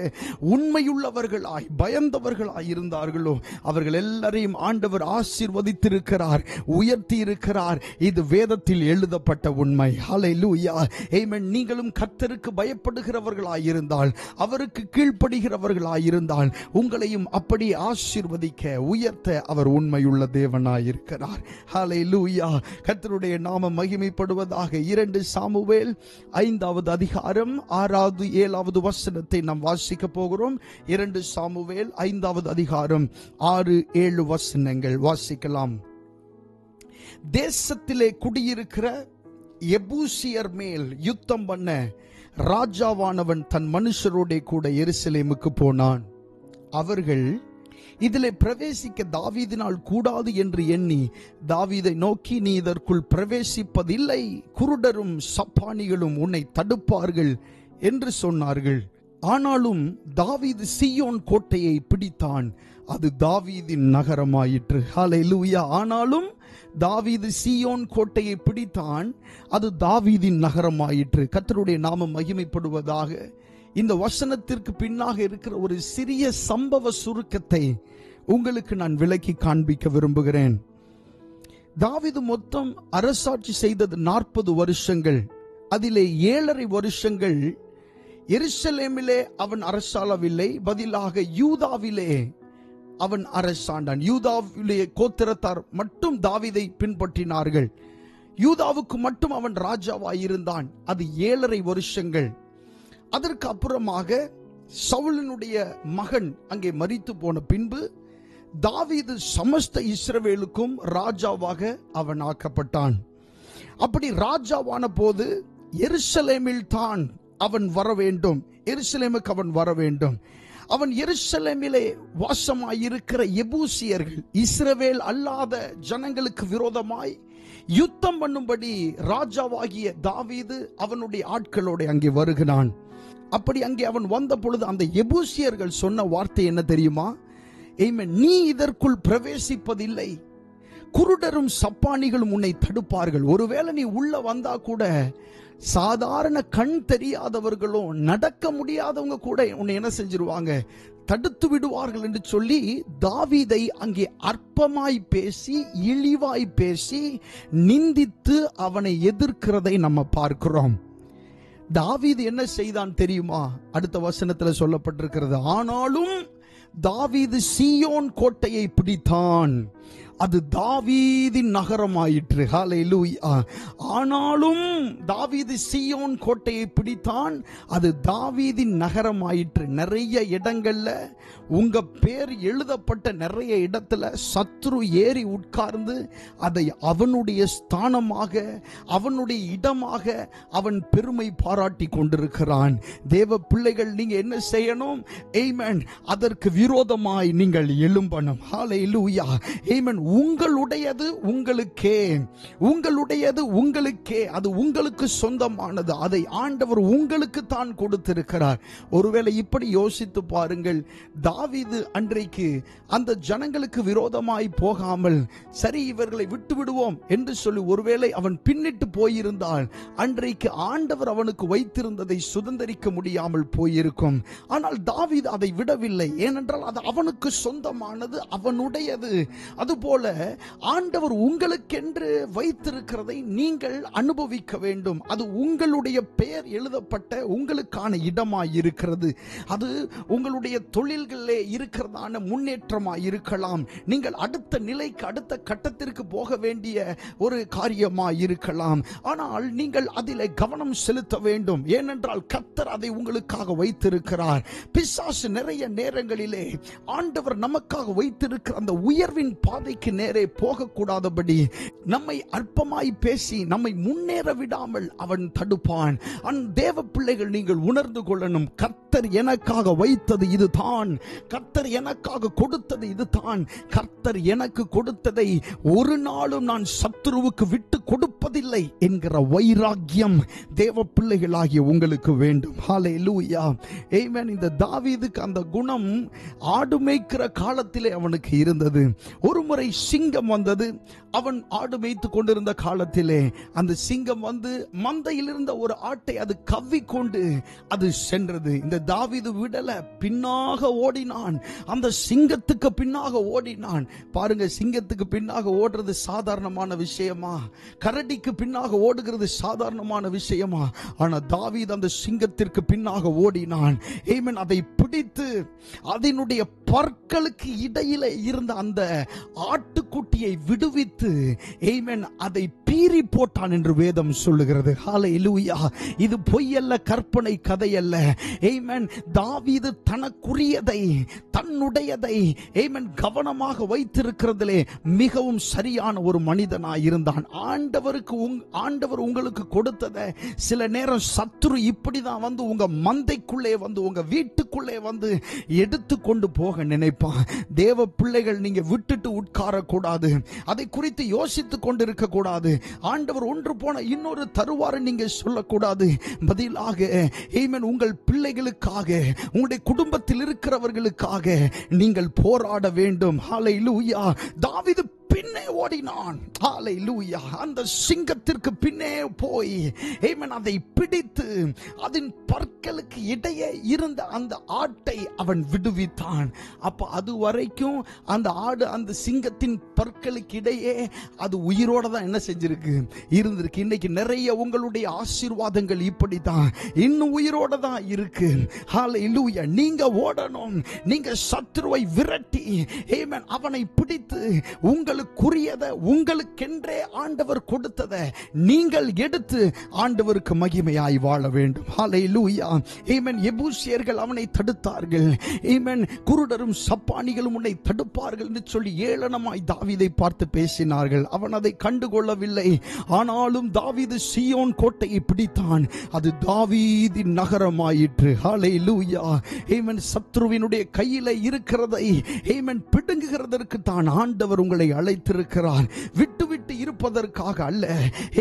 உண்மையுள்ளவர்களாய் பயந்தவர்களாய் இருந்தார்களோ அவர்கள் எல்லாரையும் ஆண்டவர் ஆசீர்வதித்திருக்கிறார், உயர்த்தி இருக்கிறார். இது வேதத்தில் எழுதப்பட்ட உண்மை. ஹல்லேலூயா, ஆமென். நீங்களும் கர்த்தருக்கு பயப்படுகிறவர்களாய் இருந்தால், அவருக்கு கீழ்ப்படுகிறவர்களாய் இருந்தால், உங்களையும் அப்படி ஆசீர்வதிக்க உயர்த்த அவர் உண்மையுள்ள தேவனாய் இருக்கிறார். ஹல்லேலூயா, கர்த்தருடைய நாமம் மகிமைப்படுவதாக. 2 சாமுவேல் 5வது அதிகாரம் 6வது 7வது வசனத்தை நாம் வாசிக்க போகிறோம். 2 சாமுவேல் 5வது அதிகாரம் 6-7 வசனங்கள் வாசிக்கலாம். தேசத்திலே குடியிருக்கிற எபூசியர் மேல் யுத்தம் பண்ண ராஜாவானவன் தன் மனுஷரோட கூட எருசலேமுக்கு போனான். அவர்கள் இதிலே பிரவேசிக்க தாவீதினால் கூடாது என்று எண்ணி தாவீதை நோக்கி, நீ இதற்குள் பிரவேசிப்பதில்லை, குருடரும் சப்பானிகளும் உன்னை தடுப்பார்கள் என்று சொன்னார்கள். ஆனாலும் தாவீது சீயோன் கோட்டையை பிடித்தான், அது தாவீதின் நகரமாயிற்று. ஹல்லேலூயா. ஆனாலும் தாவீது சீயோன் கோட்டையை பிடித்தான், அது தாவீதின் நகரமாயிற்று. கர்த்தருடைய நாமம் மகிமைப்படுவதாக. இந்த வசனத்திற்கு பின்னாக இருக்கிற ஒரு சிறிய சம்பவ சுருக்கத்தை உங்களுக்கு நான் விளக்கி காண்பிக்க விரும்புகிறேன். தாவீது மொத்தம் அரசாட்சி செய்தது 40 வருஷங்கள். அதிலே 7.5 வருஷங்கள் எருசலேமிலே அவன் அரசாளவில்லை, பதிலாக யூதாவிலே அவன் அரசாண்டான். யூதாவிலே கோத்திரத்தார் மட்டும் தாவீதை பின்பற்றினார்கள். யூதாவுக்கு மட்டும் அவன் ராஜாவாயிருந்தான். அது 7.5 வருஷங்கள். அதற்கு அப்புறமாக சவுலினுடைய மகன் அங்கே மரித்து போன பின்பு தாவீது சமஸ்த இஸ்ரவேலுக்கும் ராஜாவாக அவன் ஆக்கப்பட்டான். அப்படி ராஜாவான போது எருசலேமில் தான் அவன் வர வேண்டும், எருசலேமுக்கு அவன் வர வேண்டும். அவன் எருசலேமிலே வாசமாயிருக்கிற எபூசியர்கள், இஸ்ரவேல் அல்லாத ஜனங்களுக்கு விரோதமாய் யுத்தம் பண்ணும்படி ராஜாவாகிய தாவீது அவனுடைய ஆட்களோடு அங்கே வருகிறான். அப்படி அங்கே அவன் வந்த பொழுது அந்த எபூசியர்கள் சொன்ன வார்த்தை என்ன தெரியுமா? ஆமென், நீ இதற்குள் பிரவேசிப்பதில்லை, குருடரும் சப்பானிகளும் உன்னை தடுப்பார்கள். ஒருவேளை நீ உள்ள வந்தா கூட சாதாரண கண் தெரியாதவர்களும் நடக்க முடியாதவங்க கூட உன்னை என்ன செஞ்சிருவாங்க, தடுத்து விடுவார்கள் என்று சொல்லி தாவீதை அங்கே அற்பமாய் பேசி, இழிவாய் பேசி, நிந்தித்து அவனை எதிர்க்கிறதை நம்ம பார்க்கிறோம். தாவீது என்ன செய்தான் தெரியுமா? அடுத்த வசனத்தில் சொல்லப்பட்டிருக்கிறது, ஆனாலும் தாவீது சீயோன் கோட்டையை பிடித்தான், அது தாவீதின் நகரமாயிற்று. ஹல்லேலூயா. ஆனாலும் தாவீது சீயோன் கோட்டையை பிடித்தான், அது தாவீதின் நகரமாயிற்று. நிறைய இடங்கள்ல உங்க பேர் எழுதப்பட்ட நிறைய இடத்துல சத்ரு ஏறி உட்கார்ந்து அதை அவனுடைய ஸ்தானமாக, அவனுடைய இடமாக அவன் பெருமை பாராட்டி கொண்டிருக்கிறான். தேவ பிள்ளைகள், நீங்க என்ன செய்யணும்? ஆமென், அதற்கு விரோதமாய் நீங்கள் எழும்பணும். ஹல்லேலூயா. ஆமென். உங்களுடையது உங்களுக்கே, உங்களுடையது உங்களுக்கே, அது உங்களுக்கு சொந்தமானது. அதை ஆண்டவர் உங்களுக்கு தான் கொடுத்திருக்கிறார். ஒருவேளை இப்படி யோசித்து பாருங்கள். தாவீது அன்றைக்கு அந்த ஜனங்களுக்கு விரோதமாய் போகாமல், சரி இவர்களை விட்டு விடுவோம் என்று சொல்லி ஒருவேளை அவன் பின்னிட்டு போயிருந்தால் அன்றைக்கு ஆண்டவர் அவனுக்கு வைத்திருந்ததை சுதந்திரிக்க முடியாமல் போயிருக்கும். ஆனால் தாவீது அதை விடவில்லை. ஏனென்றால் அது அவனுக்கு சொந்தமானது, அவனுடையது. அதுபோல ஆண்டவர் உங்களுக்கென்று வைத்திருக்கிறதை நீங்கள் அனுபவிக்க வேண்டும். அது உங்களுடைய பெயர் எழுதப்பட்ட உங்களுக்கான இடமாய் இருக்கிறது. அது உங்களுடைய தொழில்களிலே இருக்கிறதான முன்னேற்றமாய் இருக்கலாம். நீங்கள் அடுத்த நிலைக்கு, அடுத்த கட்டத்திற்கு போக வேண்டிய ஒரு காரியமாய் இருக்கலாம். ஆனால் நீங்கள் அதிலே கவனம் செலுத்த வேண்டும். ஏனென்றால் கர்த்தர் அதை உங்களுக்காக வைத்திருக்கிறார். பிசாசு நிறைய நேரங்களிலே ஆண்டவர் நமக்காக வைத்திருக்கிற அந்த உயர்வின் பாதைக்கு வெற்றிக்கு நேரே போகக்கூடாதபடி நம்மை அற்பமாய் பேசி நம்மை முன்னேற விடாமல் அவன் தடுப்பான். தேவ பிள்ளைகள், நீங்கள் உணர்ந்து கொள்ளணும், கர்த்தர் எனக்காக வைத்தது இதுதான், கர்த்தர் எனக்காக கொடுத்தது இதுதான். கர்த்தர் எனக்கு கொடுத்ததை ஒரு நாளும் நான் சத்துருவுக்கு விட்டு கொடுப்பதில்லை என்கிற வைராக்கியம் தேவ பிள்ளைகளாகிய உங்களுக்கு வேண்டும். ஹல்லேலூயா, ஆமென். இந்த தாவீதுக்கு அந்த குணம் ஆடு மேய்க்கிற காலத்திலே அவனுக்கு இருந்தது. ஒரு முறை சிங்கம் வந்தது. அவன் ஆடு மேய்த்து கொண்டிருந்த காலத்திலே அந்த சிங்கம் வந்து மந்தையில் இருந்த ஒரு ஆட்டை அது கவ்விக்கொண்டு அது சென்றது. இந்த தாவீது விடல, பின்னாக ஓடினான், அந்த சிங்கத்துக்கு பின்னாக ஓடினான். பாருங்க, சிங்கத்துக்கு பின்னாக ஓடுறது சாதாரணமான விஷயமா? கரடிக்கு பின்னாக ஓடுகிறது சாதாரணமான விஷயமா? ஆனா தாவீது அந்த சிங்கத்திற்கு பின்னாக ஓடினான். ஆமென். அதை பிடித்து அதனுடைய பற்களுக்கு இடையிலே இருந்த அந்த ஆட்டுக்குட்டியை விடுவித்து, ஆமென், அதை பீறி போட்டான் என்று வேதம் சொல்லுகிறது. ஹல்லேலூயா. இது பொய்யல்ல, கற்பனை கதை அல்ல. ஆமென். தாவீது தனக்குரியதை, தன்னுடையதை, ஆமென், கவனமாக வைத்திருக்கிறதிலே மிகவும் சரியான ஒரு மனிதனாய் இருந்தான். ஆண்டவர் உங்களுக்கு கொடுத்ததை சில நேரம் சத்துரு இப்படிதான் வந்து உங்க மந்தைக்குள்ளே வந்து உங்க வீட்டுக்குள்ளே வந்து எடுத்து கொண்டு போக நினைப்பான். தேவ பிள்ளைகள், நீங்க விட்டுட்டு உட்கார கூடாது, அதை குறித்து யோசித்துக் கொண்டிருக்க கூடாது. ஆண்டவர் ஒன்று போன இன்னொரு தருவாரு நீங்க சொல்லக்கூடாது. பதிலாக, ஆமென், உங்கள் பிள்ளைகளுக்காக, உங்களுடைய குடும்பத்தில் இருக்கிறவர்களுக்காக நீங்கள் போராட வேண்டும். ஹல்லேலூயா. தாவீது பின்னே ஓடினான். ஹல்லேலூயா. அந்த சிங்கத்திற்கு பின்னே போய், ஆமென், அதை பிடித்து அதன் பற்களுக்கு இடையே இருந்த அந்த ஆட்டை அவன் விடுவித்தான். அப்ப அது வரைக்கும் அந்த ஆடு அந்த சிங்கத்தின் பற்களுக்கு இடையே அது உயிரோட தான் என்ன செஞ்சிருக்கு, இருந்திருக்கு. இன்னைக்கு நிறைய உங்களுடைய ஆசீர்வாதங்கள் இப்படிதான், இன்னும் உயிரோட தான் இருக்கு. ஹல்லேலூயா. நீங்க ஓடணும், நீங்க சத்துருவை விரட்டி, ஆமென், அவனை பிடித்து உங்களுக்குரியதை, உங்களுக்கென்றே ஆண்டவர் கொடுத்ததை நீங்கள் எடுத்து ஆண்டவருக்கு மகிமையாய் வாழ வேண்டும். ஹல்லேலூயா. ஆமென். எபூசியர்கள் அவனை தடுத்தார்கள். ஆமென். குருடரும் சப்பானிகளும் உன்னை தடுப்பார்கள் என்று சொல்லி ஏளனமாய் தாவீதை பார்த்து பேசினார்கள். அவன் அதை கண்டுகொள்ளவில்லை. ஆனாலும் தாவீது சீயோன் கோட்டையை பிடித்தான். அது தாவீதின் நகரமாயிற்று. ஹல்லேலூயா. ஆமென். சத்ருவினுடைய கையில இருக்கிறதை, ஆமென், பிடுங்குகிறதற்கு தான் ஆண்டவர் உங்களை அழைத்திருக்கிறார், விட்டு விட்டு இருப்பதற்காக அல்ல.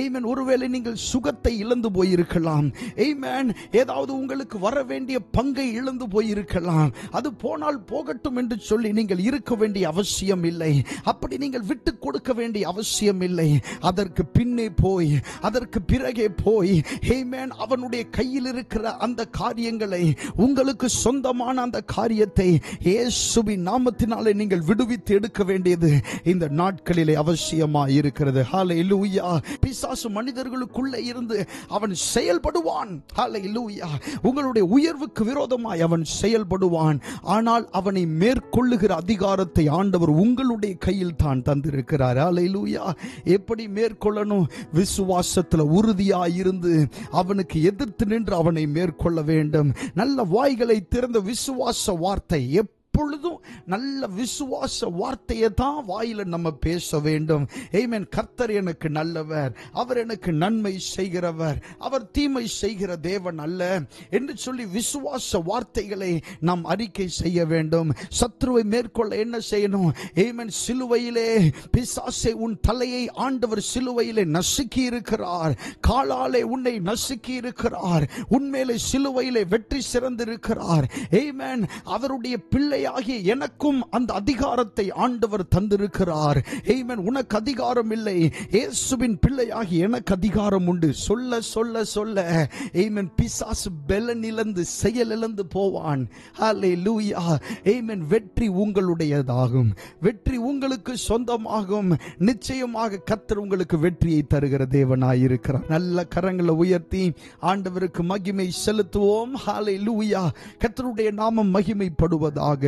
ஆமென். ஒருவேளை நீங்கள் சுகத்தை இழந்து போயிருக்கலாம். ஆமென். ஏதாவது உங்களுக்கு வர வேண்டிய பங்கை இழந்து போயிருக்கலாம். அது போனால் போகட்டும் என்று சொல்லி நீங்கள் இருக்க வேண்டிய அவசியம் இல்லை. அப்படி நீங்கள் விட்டு கொடுக்க வேண்டிய அவசியம் இல்லை. அதற்கு பின்னே போய், அதற்கு பிறகே போய், ஆமென், அவனுடைய கையில் இருக்கிற அந்த காரியங்களை, உங்களுக்கு சொந்தமான அந்த காரியத்தை இயேசுவின் நாமத்தினாலே நீங்கள் விடுவித்து எடுக்க வேண்டியது இந்த நாட்களிலே அவசியமாய் இருக்கிறது. ஹல்லேலூயா. பிசாசு மனிதர்களுக்குள்ளே இருந்து அவன் செயல்படுவான். ஹல்லேலூயா. உங்களுடைய உயர்வுக்கு விரோதமாய் அவன் செயல்படுவான். ஆனால் அவனை மேற்கொள்ளுகிற அதிகாரத்தை ஆண்டவர் உங்களுடைய கையில் தான் தந்திருக்கிறார். ஹல்லேலூயா. எப்படி மேற்கொள்ளணும்? விசுவாசத்தில் உறுதியாய் இருந்து அவனுக்கு எதிர்த்து நின்று அவனை மேற்கொள்ள வேண்டும். நல்ல வாய்களை திறந்த விசுவாச வார்த்தை, எப்பொழுதும் நல்ல விசுவாச வார்த்தையை தான் வாயில நம்ம பேச வேண்டும். ஆமென். கர்த்தர் எனக்கு நல்லவர், அவர் எனக்கு நன்மை செய்கிறவர், அவர் தீமை செய்கிற தேவன் அல்ல என்று சொல்லி விசுவாச வார்த்தைகளை நாம் அறிக்கை செய்ய வேண்டும். சத்ருவை மேற்கொள்ள என்ன செய்யணும்? ஆமென். சிலுவையிலே பிசாசே, உன் தலையை ஆண்டவர் சிலுவையிலே நசுக்கி இருக்கிறார், காலாலே உன்னை நசுக்கி இருக்கிறார், உன்மேலே சிலுவையிலே வெற்றி சிறந்திருக்கிறார். ஆமென். அவருடைய பிள்ளை எனக்கும் அந்த அதிகாரத்தை ஆண்டவர் தந்திருக்கிறார். ஆமென். உனக்கு அதிகாரம் இல்லை, இயேசுவின் பிள்ளையாகி எனக்கு அதிகாரம் உண்டு. சொல்ல சொல்ல சொல்ல, ஆமென், பிசாசு பலன் இழந்து செயல் இழந்து போவான். ஹல்லேலூயா. ஆமென். வெற்றி உங்களுடையதாகும், வெற்றி உங்களுக்கு சொந்தமாகும். நிச்சயமாக கர்த்தர் உங்களுக்கு வெற்றியை தருகிற தேவனாய் இருக்கிறார். நல்ல கரங்களை உயர்த்தி ஆண்டவருக்கு மகிமை செலுத்துவோம். ஹல்லேலூயா. கர்த்தருடைய நாமம் மகிமைப்படுவதாக.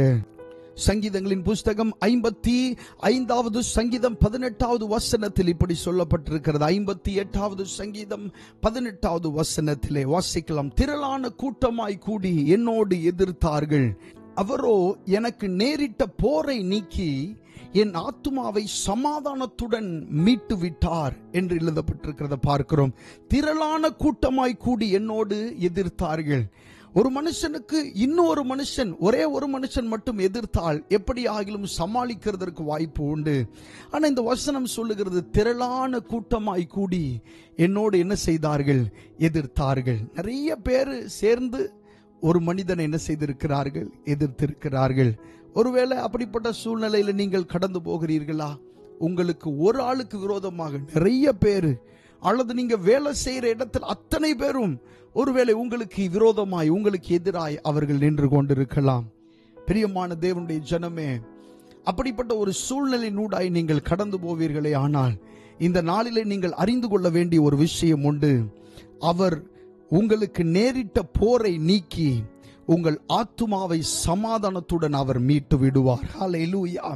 சங்கீதங்களின் புஸ்தகம் 55வது சங்கீதம் 18வது வசனத்தில் இப்படி சொல்லப்பட்டிருக்கிறது. 58வது சங்கீதம் 18வது வசனத்திலே வாசிக்கலாம். திரளான கூட்டமாய் கூடி என்னோடு எதிர்த்தார்கள், அவரோ எனக்கு நேரிட்ட போரை நீக்கி என் ஆத்துமாவை சமாதானத்துடன் மீட்டு விட்டார் என்று எழுதப்பட்டிருக்கிறத பார்க்கிறோம். திரளான கூட்டமாய் கூடி என்னோடு எதிர்த்தார்கள். ஒரு மனுஷனுக்கு இன்னொரு மனுஷன், ஒரே ஒரு மனுஷன் மட்டும் எதிர்த்தால் எப்படி ஆகிலும் சமாளிக்கிறதற்கு வாய்ப்பு உண்டு. ஆனா இந்த வசனம் சொல்லுகிறது, திரளான கூட்டமாய் கூடி என்னோடு என்ன செய்தார்கள்? எதிர்த்தார்கள். நிறைய பேர் சேர்ந்து ஒரு மனிதனை என்ன செய்திருக்கிறார்கள்? எதிர்த்திருக்கிறார்கள். ஒருவேளை அப்படிப்பட்ட சூழ்நிலையில நீங்கள் கடந்து போகிறீர்களா? உங்களுக்கு ஒரு ஆளுக்கு விரோதமாக நிறைய பேரு, அல்லது நீங்க வேலை செய்யற இடத்தில் அத்தனை பேரும் ஒருவேளை உங்களுக்கு விரோதமாய், உங்களுக்கு எதிராய் அவர்கள் நின்று கொண்டிருக்கலாம். பிரியமான தேவனுடைய ஜனமே, அப்படிப்பட்ட ஒரு சூழ்நிலையினூடாய் நீங்கள் கடந்து போவீர்களே, ஆனால் இந்த நாளிலே நீங்கள் அறிந்து கொள்ள வேண்டிய ஒரு விஷயம் உண்டு. அவர் உங்களுக்கு நேரிட்ட போரை நீக்கி உங்கள் ஆத்துமாவை சமாதானத்துடன் அவர் மீட்டு விடுவார். ஹல்லேலூயா.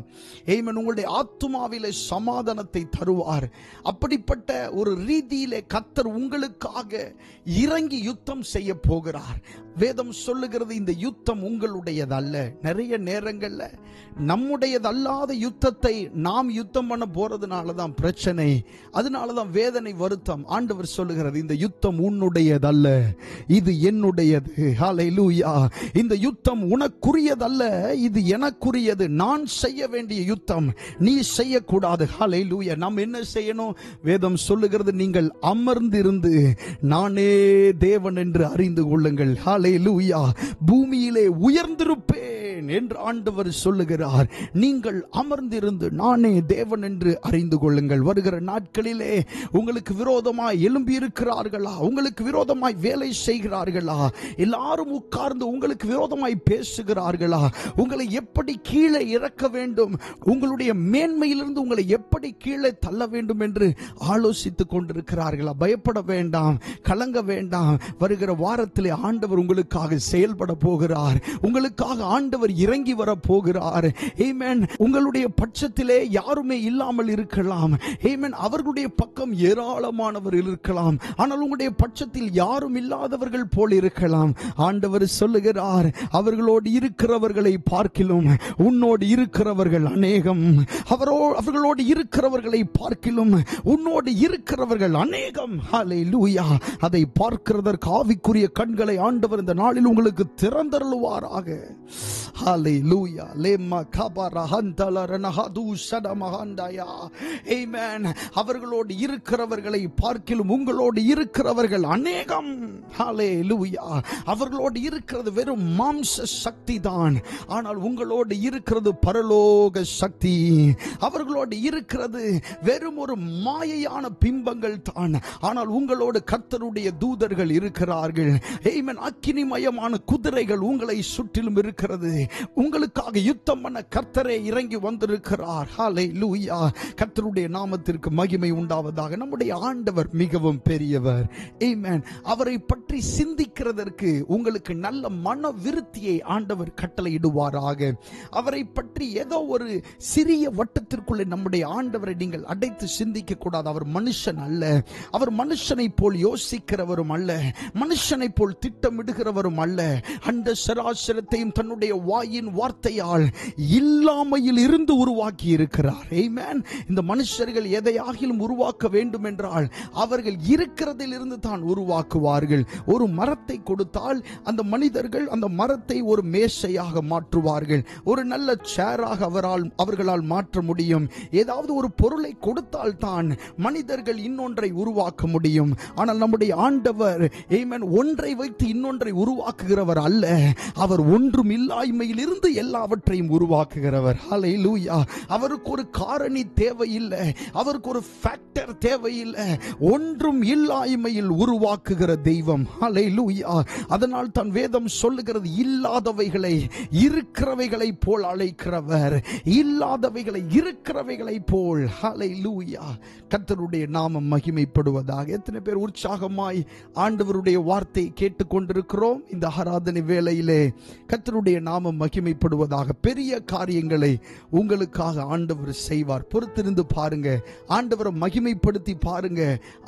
ஆமென். உங்களுடைய ஆத்துமாவிலே சமாதானத்தை தருவார். அப்படிப்பட்ட ஒரு ரீதியிலே கர்த்தர் உங்களுக்காக இறங்கி யுத்தம் செய்ய போகிறார். வேதம் சொல்லுகிறது, இந்த யுத்தம் உங்களுடையதல்ல. நிறைய நேரங்கள்ல நம்முடையதல்லாத யுத்தத்தை நாம் யுத்தம் பண்ண போறதுனால தான் பிரச்சனை, அதனால தான் வேதனை, வருத்தம். ஆண்டவர் சொல்லுகிறது, இந்த யுத்தம் உன்னுடையதல்ல, இது என்னுடையது. ஹல்லேலூயா. இந்த யுத்தம் உனக்குரியதல்ல, இது எனக்குரியது. நான் செய்ய வேண்டிய யுத்தம் நீ செய்யக்கூடாது. ஹல்லேலூயா. நாம் என்ன செய்யணும்? வேதம் சொல்லுகிறது, நீங்கள் அமர்ந்திருந்து நானே தேவன் என்று அறிந்து கொள்ளுங்கள். ஹல்லேலூயா. பூமியிலே உயர்ந்திருப்பேன் என்று ஆண்டவர் சொல்லுகிறார். நீங்கள் அமர்ந்திருந்து நானே தேவன் என்று அறிந்து கொள்ளுங்கள். வருகிற நாட்களிலே உங்களுக்கு விரோதமாய் எழும்பி இருக்கிறார்களா? உங்களுக்கு விரோதமாய் வேலை செய்கிறார்களா? எல்லாரும் உட்கார்ந்து உங்களுக்கு விரோதமாய் பேசுகிறார்களா? உங்களை எப்படி கீழே இறக்க வேண்டும், உங்களுடைய மேன்மையிலிருந்து உங்களை எப்படி கீழே தள்ள வேண்டும் என்று ஆலோசித்துக் கொண்டிருக்கிறார்களா? பயப்பட வேண்டாம், கலங்க வேண்டாம். வருகிற வாரத்திலே ஆண்டவர் உங்களுக்காக செயல்பட போகிறார். உங்களுக்காக ஆண்டவர் இறங்கி வர போகிறார். ஆமென். உங்களுடைய பட்சத்திலே யாருமே இல்லாமல் இருக்கலாம். ஆமென். அவர்களுடைய பக்கம் ஏராளமானவர் இருக்கலாம். ஆனால் உங்களுடைய பட்சத்தில் யாரும் இல்லாதவர்கள் போல் இருக்கலாம். ஆண்டவர் சொல்லுகிறார், அவர்களோடு இருக்கிறவர்களை பார்க்கிலும் உன்னோடு இருக்கிறவர்கள் அநேகம். அவர்களோடு இருக்கிறவர்களை பார்க்கிலும் உன்னோடு இருக்கிறவர்கள் அநேகம். ஹல்லேலூயா. அதை பார்க்கிறதற்கு ஆவிக்குரிய கண்களை ஆண்டவர் இந்த நாளில் உங்களுக்கு திறந்தருளுவாராக. ஹல்லேலூயா. லேமா கபர ஹந்தல ரனஹது ஷடமஹந்தயா. ஆமென். அவர்களோடு இருக்கிறவர்களை பார்க்கிலும் உங்களோடு இருக்கிறவர்கள் அநேகம். ஹல்லேலூயா. அவர்களோடு இருக்கிறது வெறும் மாம்ச சக்தி தான், ஆனால் உங்களோடு இருக்கிறது பரலோக சக்தி. அவர்களோடு இருக்கிறது வெறும் ஒரு மாயையான பிம்பங்கள் தான், ஆனால் உங்களோடு கர்த்தருடைய தூதர்கள் இருக்கிறார்கள். ஆமென். அக்கினிமயமான குதிரைகள் உங்களை சுற்றிலும் இருக்கிறது. உங்களுக்காக யுத்தம் பண்ண கர்த்தரே இறங்கி வந்திருக்கிறார். ஹல்லேலூயா. கர்த்தருடைய நாமத்திற்கு மகிமை உண்டாவதாக. நம்முடைய ஆண்டவர் மிகவும் பெரியவர். ஆமென். அவரை பற்றி சிந்திக்கிறதற்கு உங்களுக்கு நல்ல மன விருத்தியை ஆண்டவர் கட்டளையிடுவாராக. அவரை பற்றி ஏதோ ஒரு சிறிய வட்டத்திற்குள்ளே நம்முடைய ஆண்டவரை நீங்கள் அடைத்து சிந்திக்க கூடாது. அவர் மனுஷன் அல்ல. அவர் மனுஷனை போல் யோசிக்கிறவரும் அல்ல, மனுஷனை போல் திட்டமிடுகிறவரும் அல்ல. அந்த சராசரத்தையும் தன்னுடைய வாயின் வார்த்தையால் இல்லாமையில் இருந்து உருவாக்கி இருக்கிறார். ஆமென். இந்த மனுஷர்கள் எதையாகிலும் உருவாக்க வேண்டும் என்றால் அவர்கள் இருக்கிறதில் இருந்து தான் உருவாக்குவார்கள். ஒரு மரத்தை கொடுத்தால் அந்த மனிதர்கள் அந்த மரத்தை ஒரு மேசையாக மாற்றுவார்கள். ஒரு நல்ல சேராக அவர்களால் மாற்ற முடியும். ஏதாவது ஒரு பொருளை கொடுத்தால் தான் மனிதர்கள் இன்னொன்றை உருவாக்க முடியும். ஆனால் நம்முடைய ஆண்டவர் ஆமென் ஒன்றை வைத்து இன்னொன்றை உருவாக்குகிறவர் அல்ல. அவர் ஒன்றும் இல்லாய்மையில் இருந்து எல்லாவற்றையும் உருவாக்குகிறவர். ஹல்லேலூயா. அவருக்கு ஒரு காரணி தேவையில்லை, அவருக்கு ஒரு ஃபேக்டர் தேவையில்லை. ஒன்றும் இல்லாய்மையில் உருவாக்குகிற தெய்வம். ஹல்லேலூயா. அதனால் தான் வேதம் சொல்லுகிறது, இல்லாதவைகளை இருக்கிறவைகளை போல் அழைக்கிறவர், இல்லாதவைகளை இருக்கிறவைகளை போல். ஹல்லேலூயா. கர்த்தருடைய நாமம் மகிமைப்படுவதாக. எத்தனை பேர் உற்சாகமாய் ஆண்டவருடைய வார்த்தை கேட்டுக்கொண்டிருக்கிறோம்? இந்த ஆராதனை வேளையிலே கர்த்தருடைய நாமம் நாமம் மகிமைப்படுவதாக. பெரிய காரியங்களை உங்களுக்காக ஆண்டவர் செய்வார். பொறுத்திருந்து பாருங்க. ஆண்டவரை மகிமைப்படுத்தி பாருங்க.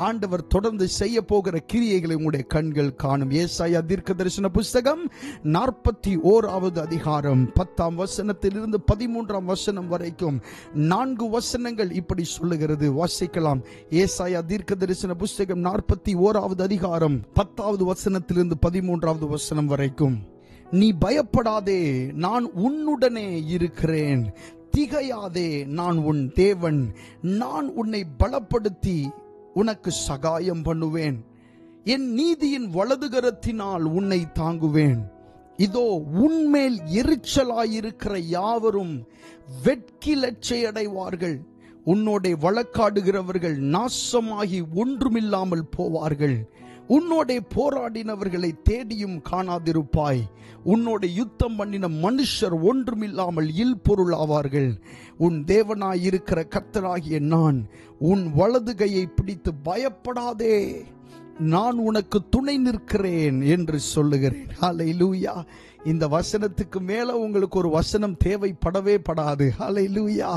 ஆண்டவர் தொடர்ந்து செய்ய போகிற கிரியைகளை உங்களுடைய கண்கள் காணும். ஏசாயா தீர்க்கதரிசன புஸ்தகம் 41வது அதிகாரம் 10ஆம் வசனத்திலிருந்து 13ஆம் வசனம் வரைக்கும் 4 வசனங்கள் இப்படி சொல்லுகிறது. வாசிக்கலாம். ஏசாயா தீர்க்கதரிசன புஸ்தகம் 41வது அதிகாரம் 10வது வசனத்திலிருந்து 13வது வசனம் வரைக்கும். நீ பயப்படாதே, நான் உன்னுடனே இருக்கிறேன். திகையாதே, நான் உன் தேவன். நான் உன்னை பலப்படுத்தி உனக்கு சகாயம் பண்ணுவேன். என் நீதியின் வலதுகரத்தினால் உன்னை தாங்குவேன். இதோ உன்மேல் எரிச்சலாயிருக்கிற யாவரும் வெட்கிலட்சையடைவார்கள். உன்னோட வழக்காடுகிறவர்கள் நாசமாகி ஒன்றுமில்லாமல் போவார்கள். உன்னோட போராடினவர்களை தேடியும் காணாதிருப்பாய். உன்னோட யுத்தம் பண்ணின மனுஷர் ஒன்றுமில்லாமல் இல்பொருள் ஆவார்கள். உன் தேவனாயிருக்கிற கர்த்தராகிய நான் உன் வலது கையை பிடித்து பயப்படாதே, நான் உனக்கு துணை நிற்கிறேன் என்று சொல்லுகிறேன். ஹல்லேலூயா. இந்த வசனத்துக்கு மேல உங்களுக்கு ஒரு வசனம் தேவைப்படவே படாது. ஹல்லேலூயா.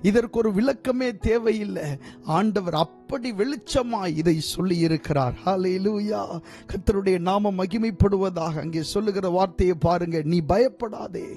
இதற்கு ஒரு விளக்கமே தேவையில்லை. ஆண்டவர் அப்படி வெளிச்சமாய் இதை சொல்லி இருக்கிறார். ஹல்லேலூயா. கர்த்தருடைய நாமம் மகிமைப்படுவதாக. அங்கே சொல்லுகிற வார்த்தையை பாருங்க. நீ பயப்படாதே,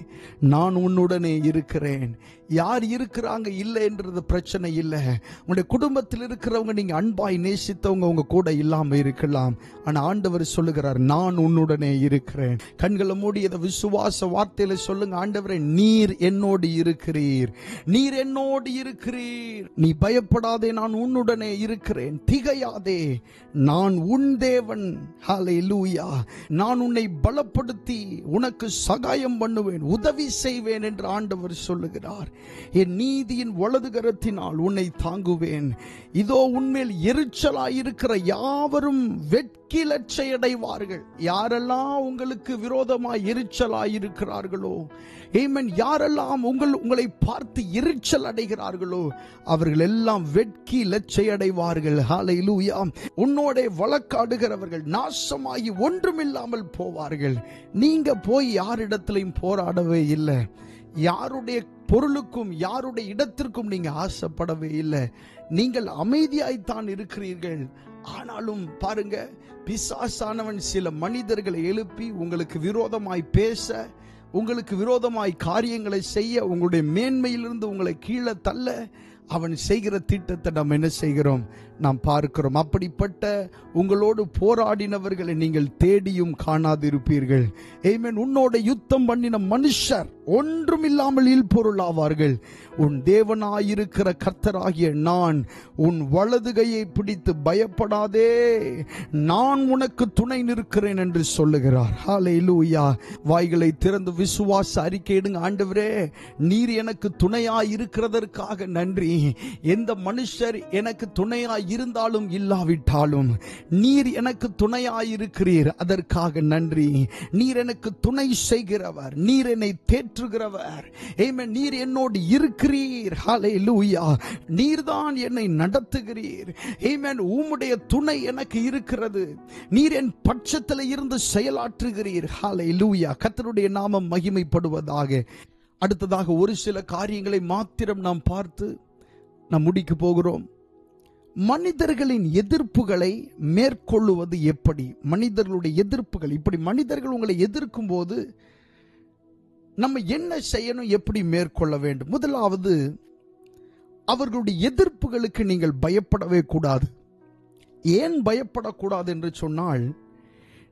நான் உன்னுடனே இருக்கிறேன். யார் இருக்கிறாங்க இல்லை என்றது பிரச்சனை இல்லை. உங்களுடைய குடும்பத்தில் இருக்கிறவங்க நீங்க அன்பாய் நேசித்தவங்க உங்க கூட இல்லாம இருக்கலாம். ஆனா ஆண்டவர் சொல்லுகிறார், நான் உன்னுடனே இருக்கிறேன். கண்களை மூடி விசுவாச வார்த்தையில சொல்லுங்க. ஆண்டவரே, நீர் என்னோடு இருக்கிறீர், நீர் என்னோடு இருக்கிறீர். நீ பயப்படாதே, நான் உன்னுடனே இருக்கிறேன். திகையாதே, நான் உன் தேவன். ஹல்லேலூயா. நான் உன்னை பலப்படுத்தி உனக்கு சகாயம் பண்ணுவேன், உதவி செய்வேன் என்று ஆண்டவர் சொல்லுகிறார். என் நீதியின் வலதுகரத்தினால் உன்னை தாங்குவேன். இதோ உன்மேல் எரிச்சலாயிருக்கிற யாவரும் வெட்கிலட்சையடைவார்கள். யாரெல்லாம் உங்களுக்கு விரோதமாய் எரிச்சலாயிருக்கிறார்களோ, ஆமென், யாரெல்லாம் உங்களை பார்த்து எரிச்சல் அடைகிறார்களோ அவர்கள் எல்லாம் வெட்கி லட்சையடைவார்கள். ஹல்லேலூயா. உன்னோட வழக்காடுகிறவர்கள் நாசமாகி ஒன்றுமில்லாமல் போவார்கள். நீங்க போய் யாரிடத்திலையும் போராடவே இல்லை. யாருடைய பொருளுக்கும் யாருடைய இடத்திற்கும் நீங்க ஆசைப்படவே இல்லை. நீங்கள் அமைதியாய்த்தான் இருக்கிறீர்கள். ஆனாலும் பாருங்க, பிசாசானவன் சில மனிதர்களை எழுப்பி உங்களுக்கு விரோதமாய் பேச, உங்களுக்கு விரோதமாய் காரியங்களை செய்ய, உங்களுடைய மேன்மையிலிருந்து உங்களை கீழே தள்ள அவன் செய்கிற திட்டத்தை நாம் என்ன செய்கிறோம்? நாம் பார்க்கிறோம். அப்படிப்பட்ட உங்களோடு போராடினவர்களை நீங்கள் தேடியும் காணாதிருப்பீர்கள். ஆமென். உன்னோட யுத்தம் பண்ணின மனுஷர் ஒன்றுமில்லாமல் இல்பொருள் ஆவார்கள். உன் தேவனாயிருக்கிற கர்த்தராகிய நான் உன் வலது கையை பிடித்து பயப்படாதே, நான் உனக்கு துணை நிற்கிறேன் என்று சொல்லுகிறார். ஹல்லேலூயா. வாய்களை திறந்து விசுவாச அறிக்கையிடுங்க. ஆண்டவரே, நீர் எனக்கு துணையாய் இருக்கிறதற்காக நன்றி. எந்த மனுஷர் எனக்கு துணையாய் இருந்தாலும் இல்லாவிட்டாலும் நீர் எனக்கு துணையாயிருக்கிறீர், அதற்காக நன்றி. நீர் எனக்கு துணை செய்கிறவர், நீர் என்னை தேற்றுகிறவர். ஆமென். நீர் என்னோடு இருக்கிறீர். ஹல்லேலூயா. நீர்தான் என்னை நடத்துகிறீர். ஆமென். உம்முடைய துணை எனக்கு இருக்கிறது. நீர் என் பட்சத்தில் இருந்து செயலாற்றுகிறீர். ஹல்லேலூயா. கர்த்தருடைய நாமம் மகிமைப்படுவதாக. அடுத்ததாக ஒரு சில காரியங்களை மாத்திரம் நாம் பார்த்து நாம் முடிக்க போகிறோம். மனிதர்களின் எதிர்ப்புகளை மேற்கொள்ளுவது எப்படி? மனிதர்களுடைய எதிர்ப்புகள், இப்படி மனிதர்கள் உங்களை எதிர்க்கும் போது நம்ம என்ன செய்யணும், எப்படி மேற்கொள்ள வேண்டும்? முதலாவது, அவர்களுடைய எதிர்ப்புகளுக்கு நீங்கள் பயப்படவே கூடாது. ஏன் பயப்படக்கூடாது என்று சொன்னால்,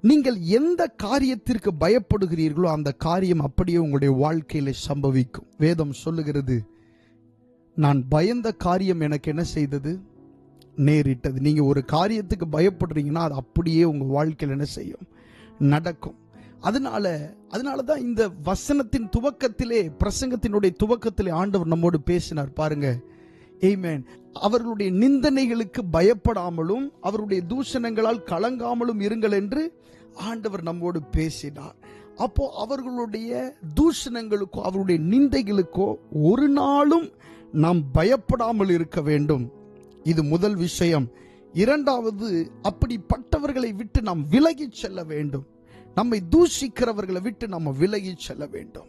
நீங்கள் எந்த காரியத்திற்கு பயப்படுகிறீர்களோ அந்த காரியம் அப்படியே உங்களுடைய வாழ்க்கையில சம்பவிக்கும். வேதம் சொல்லுகிறது, நான் பயந்த காரியம் எனக்கு என்ன செய்தது? நேரிட்டது. நீங்க ஒரு காரியத்துக்கு பயப்படுறீங்கன்னா அது அப்படியே உங்க வாழ்க்கையில் என்ன செய்யும்? நடக்கும். அதனால தான் இந்த வசனத்தின் துவக்கத்திலே, பிரசங்கத்தினுடைய துவக்கத்திலே ஆண்டவர் நம்மோடு பேசினார் பாருங்க. ஆமென். அவர்களுடைய நிந்தனைகளுக்கு பயப்படாமலும் அவருடைய தூஷணங்களால் கலங்காமலும் இருங்கள் என்று ஆண்டவர் நம்மோடு பேசினார். அப்போ அவர்களுடைய தூஷணங்களுக்கோ அவருடைய நிந்தைகளுக்கோ ஒரு நாளும் நாம் பயப்படாமல் இருக்க வேண்டும். இது முதல் விஷயம். இரண்டாவது, அப்படிப்பட்டவர்களை விட்டு நாம் விலகி செல்ல வேண்டும். நம்மை தூஷிக்கிறவர்களை விட்டு நம்ம விலகி செல்ல வேண்டும்.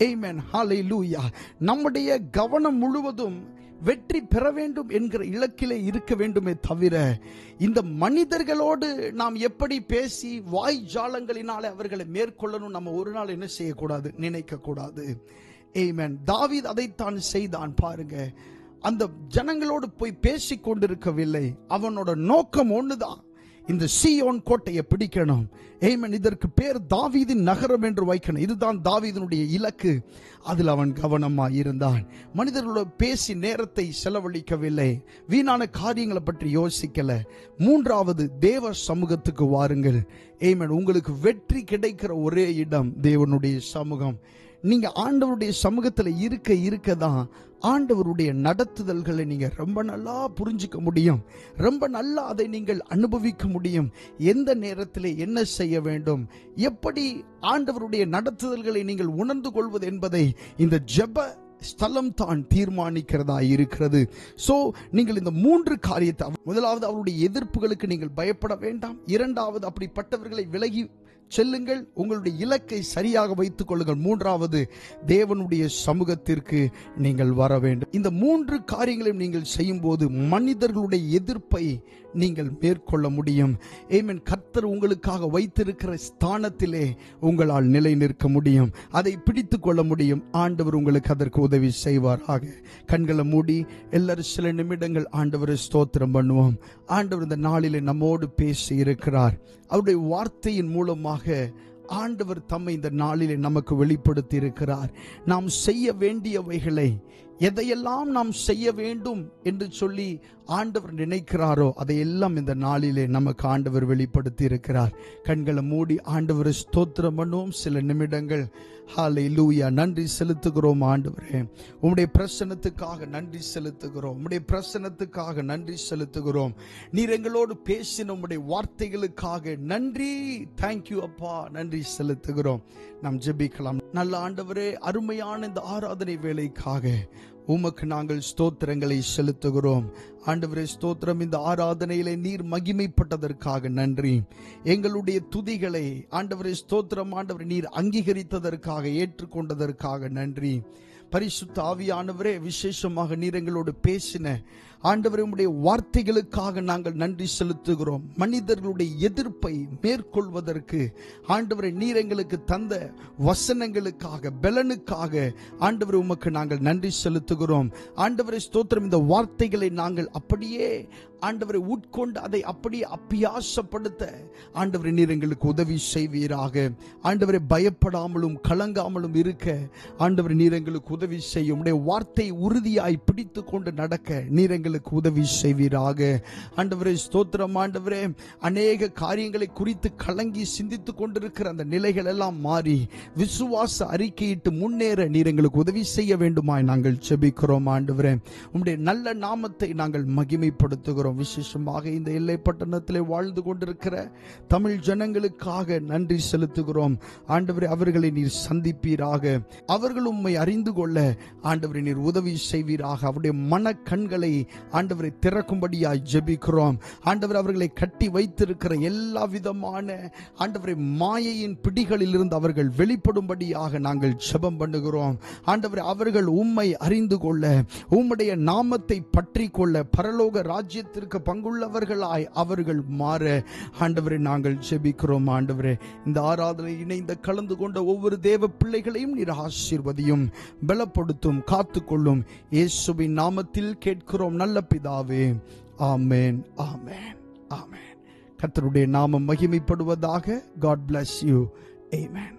ஆமென். ஹல்லேலூயா. நம்முடைய கவனம் முழுவதும் வெற்றி பெற வேண்டும் என்கிற இலக்கிலே இருக்க வேண்டுமே தவிர, இந்த மனிதர்களோடு நாம் எப்படி பேசி வாய் ஜாலங்களினாலே அவர்களை மேற்கொள்ளணும் நம்ம ஒரு நாள் என்ன செய்யக்கூடாது, நினைக்க கூடாது. ஆமென். தாவீது அதைத்தான் செய்தான். பாருங்க, அந்த ஜனங்களோடு போய் பேசிக் கொண்டிருக்கவில்லை. அவனோட நோக்கம் ஒண்ணுதான், இந்த சீயோன் கோட்டையை பிடிக்கணும். ஆமென். இதற்கு பேர் தாவீதின் நகரம் என்று வைக்கணும். இதுதான் தாவீதினுடைய இலக்கு. அதில் அவன் கவனமாக இருந்தான். மனிதர்களோட பேசி நேரத்தை செலவழிக்கவில்லை. வீணான காரியங்களை பற்றி யோசிக்கல. மூன்றாவது, தேவ சமூகத்துக்கு வாருங்கள். ஆமென். உங்களுக்கு வெற்றி கிடைக்கிற ஒரே இடம் தேவனுடைய சமூகம். நீங்க ஆண்டவருடைய சமூகத்தில் இருக்க தான் ஆண்டவருடைய நடத்துதல்களை நீங்க ரொம்ப நல்லா புரிஞ்சுக்க முடியும். ரொம்ப நல்லா அதை நீங்கள் அனுபவிக்க முடியும். எந்த நேரத்தில் என்ன செய்ய வேண்டும், எப்படி ஆண்டவருடைய நடத்துதல்களை நீங்கள் உணர்ந்து கொள்வது என்பதை இந்த ஜெப ஸ்தலம் தான் தீர்மானிக்கிறதா இருக்கிறது. சோ நீங்கள் இந்த 3 காரியத்தை, முதலாவது அவருடைய எதிர்ப்புகளுக்கு நீங்கள் பயப்பட வேண்டாம். இரண்டாவது, அப்படிப்பட்டவர்களை விலகி செல்லுங்கள், உங்களுடைய இலக்கை சரியாக வைத்துக் கொள்ளுங்கள். மூன்றாவது, தேவனுடைய சமூகத்திற்கு நீங்கள் வர வேண்டும். இந்த 3 காரியங்களையும் நீங்கள் செய்யும் போது மனிதர்களுடைய எதிர்ப்பை நீங்கள் மேற்கொள்ள முடியும். ஆமென். கர்த்தர் உங்களுக்காக வைத்திருக்கிற ஸ்தானத்திலே உங்களால் நிலை நிற்க முடியும். அதை பிடித்துக் கொள்ள முடியும். ஆண்டவர் உங்களுக்கு அதற்கு உதவி செய்வாராக. கண்களை மூடி எல்லாரும் சில நிமிடங்கள் ஆண்டவரை ஸ்தோத்திரம் பண்ணுவோம். ஆண்டவர் இந்த நாளிலே நம்மோடு பேசி இருக்கிறார். அவருடைய வார்த்தையின் மூலமாக ஆண்டவர் தம்மை இந்த நாளிலே நமக்கு வெளிப்படுத்தி இருக்கிறார். நாம் செய்ய வேண்டியவைகளை, எதையெல்லாம் நாம் செய்ய வேண்டும் என்று சொல்லி ஆண்டவர் நினைக்கிறாரோ அதையெல்லாம் இந்த நாளிலே நமக்கு ஆண்டவர் வெளிப்படுத்தி இருக்கிறார். கண்களை மூடி ஆண்டவரை ஸ்தோத்திரம் பண்ணுவோம் சில நிமிடங்கள். ஹல்லேலூயா. நன்றி செலுத்துகிறோம் ஆண்டவரே. உம்முடைய பிரசன்னத்துக்காக நன்றி செலுத்துகிறோம். உம்முடைய பிரசன்னத்துக்காக நன்றி செலுத்துகிறோம். நீர் எங்களோடு பேசின உம்முடைய வார்த்தைகளுக்காக நன்றி. தேங்க்யூ அப்பா. நன்றி செலுத்துகிறோம். நாம் ஜெபிக்கலாம். நல்ல ஆண்டவரே, அருமையான இந்த ஆராதனை வேளைக்காக உமக்கு நாங்கள் ஸ்தோத்திரங்களை செலுத்துகிறோம். ஆண்டவரே ஸ்தோத்திரம். இந்த ஆராதனையிலே நீர் மகிமைப்பட்டதற்காக நன்றி. எங்களுடைய துதிகளை ஆண்டவரே ஸ்தோத்திரம் ஆண்டவரே நீர் அங்கீகரித்ததற்காக, ஏற்றுக்கொண்டதற்காக நன்றி. பரிசுத்த ஆவியானவரே, விசேஷமாக நீர் எங்களோடு பேசின ஆண்டவரே உம்முடைய வார்த்தைகளுக்காக நாங்கள் நன்றி செலுத்துகிறோம். மனிதர்களுடைய எதிர்ப்பை மேற்கொள்வதற்கு ஆண்டவரே நீர் எங்களுக்கு தந்த வசனங்களுக்காக, பலனுக்காக ஆண்டவரே உமக்கு நாங்கள் நன்றி செலுத்துகிறோம். ஆண்டவரே ஸ்தோத்திரம். இந்த வார்த்தைகளை நாங்கள் அப்படியே ஆண்டவரை உட்கொண்டு அதை அப்படியே அபியாசப்படுத்த ஆண்டவரை நீர் எங்களுக்கு உதவி செய்வீராக. ஆண்டவரை பயப்படாமலும் கலங்காமலும் இருக்க ஆண்டவரை நீர் எங்களுக்கு உதவி செய்யும். உடைய வார்த்தை உறுதியாய் பிடித்து கொண்டு நடக்க நீர் எங்களுக்கு உதவி செய்வீராக. ஆண்டவரே ஸ்தோத்திரம். ஆண்டவரே, அநேக காரியங்களை குறித்து கலங்கி சிந்தித்துக் கொண்டிருக்கிற அந்த நிலைகள் எல்லாம் மாறி விசுவாச அறிக்கையிட்டு முன்னேற நீர் எங்களுக்கு உதவி செய்ய வேண்டுமாய் நாங்கள் ஜெபிக்கிறோம். ஆண்டவரே, உம்முடைய நல்ல நாமத்தை நாங்கள் மகிமைப்படுத்துகிறோம். விசேஷமாக இந்த எல்லை பட்டணத்திலே வாழ்ந்து கொண்டிருக்கிற தமிழ் ஜனங்களுக்காக நன்றி செலுத்துகிறோம். ஆண்டவரே, அவர்களை நீர் சந்திப்பீராக. அவர்கள் உம்மை அறிந்து கொள்ள ஆண்டவரை நீர் உதவி செய்வீராக. அவருடைய மன கண்களை ஆண்டவரை திறக்கும்படியாய் ஜெபிக்கிறோம். ஆண்டவர், அவர்களை கட்டி வைத்திருக்கிற எல்லா விதமான ஆண்டவரை மாயையின் பிடிகளில் இருந்து அவர்கள் வெளிப்படும்படியாக நாங்கள் ஜெபம் பண்ணுகிறோம். ஆண்டவரை, அவர்கள் உம்மை அறிந்து கொள்ள, உம்முடைய நாமத்தை பற்றி கொள்ள, பரலோக ராஜ்யத்திற்கு பங்குள்ளவர்களாய் அவர்கள் மாற ஆண்டவரை நாங்கள் ஜெபிக்கிறோம். ஆண்டவரே, இந்த ஆராதனை இணைந்த கலந்து கொண்ட ஒவ்வொரு தேவ பிள்ளைகளையும் நீர் ஆசீர்வதியும், பலப்படுத்தும், காத்துக்கொள்ளும். இயேசுவின் நாமத்தில் கேட்கிறோம் நல்ல பிதாவே. ஆமென், ஆமென், ஆமென். கர்த்தருடைய நாமம் மகிமைப்படுவதாக. God bless you. Amen.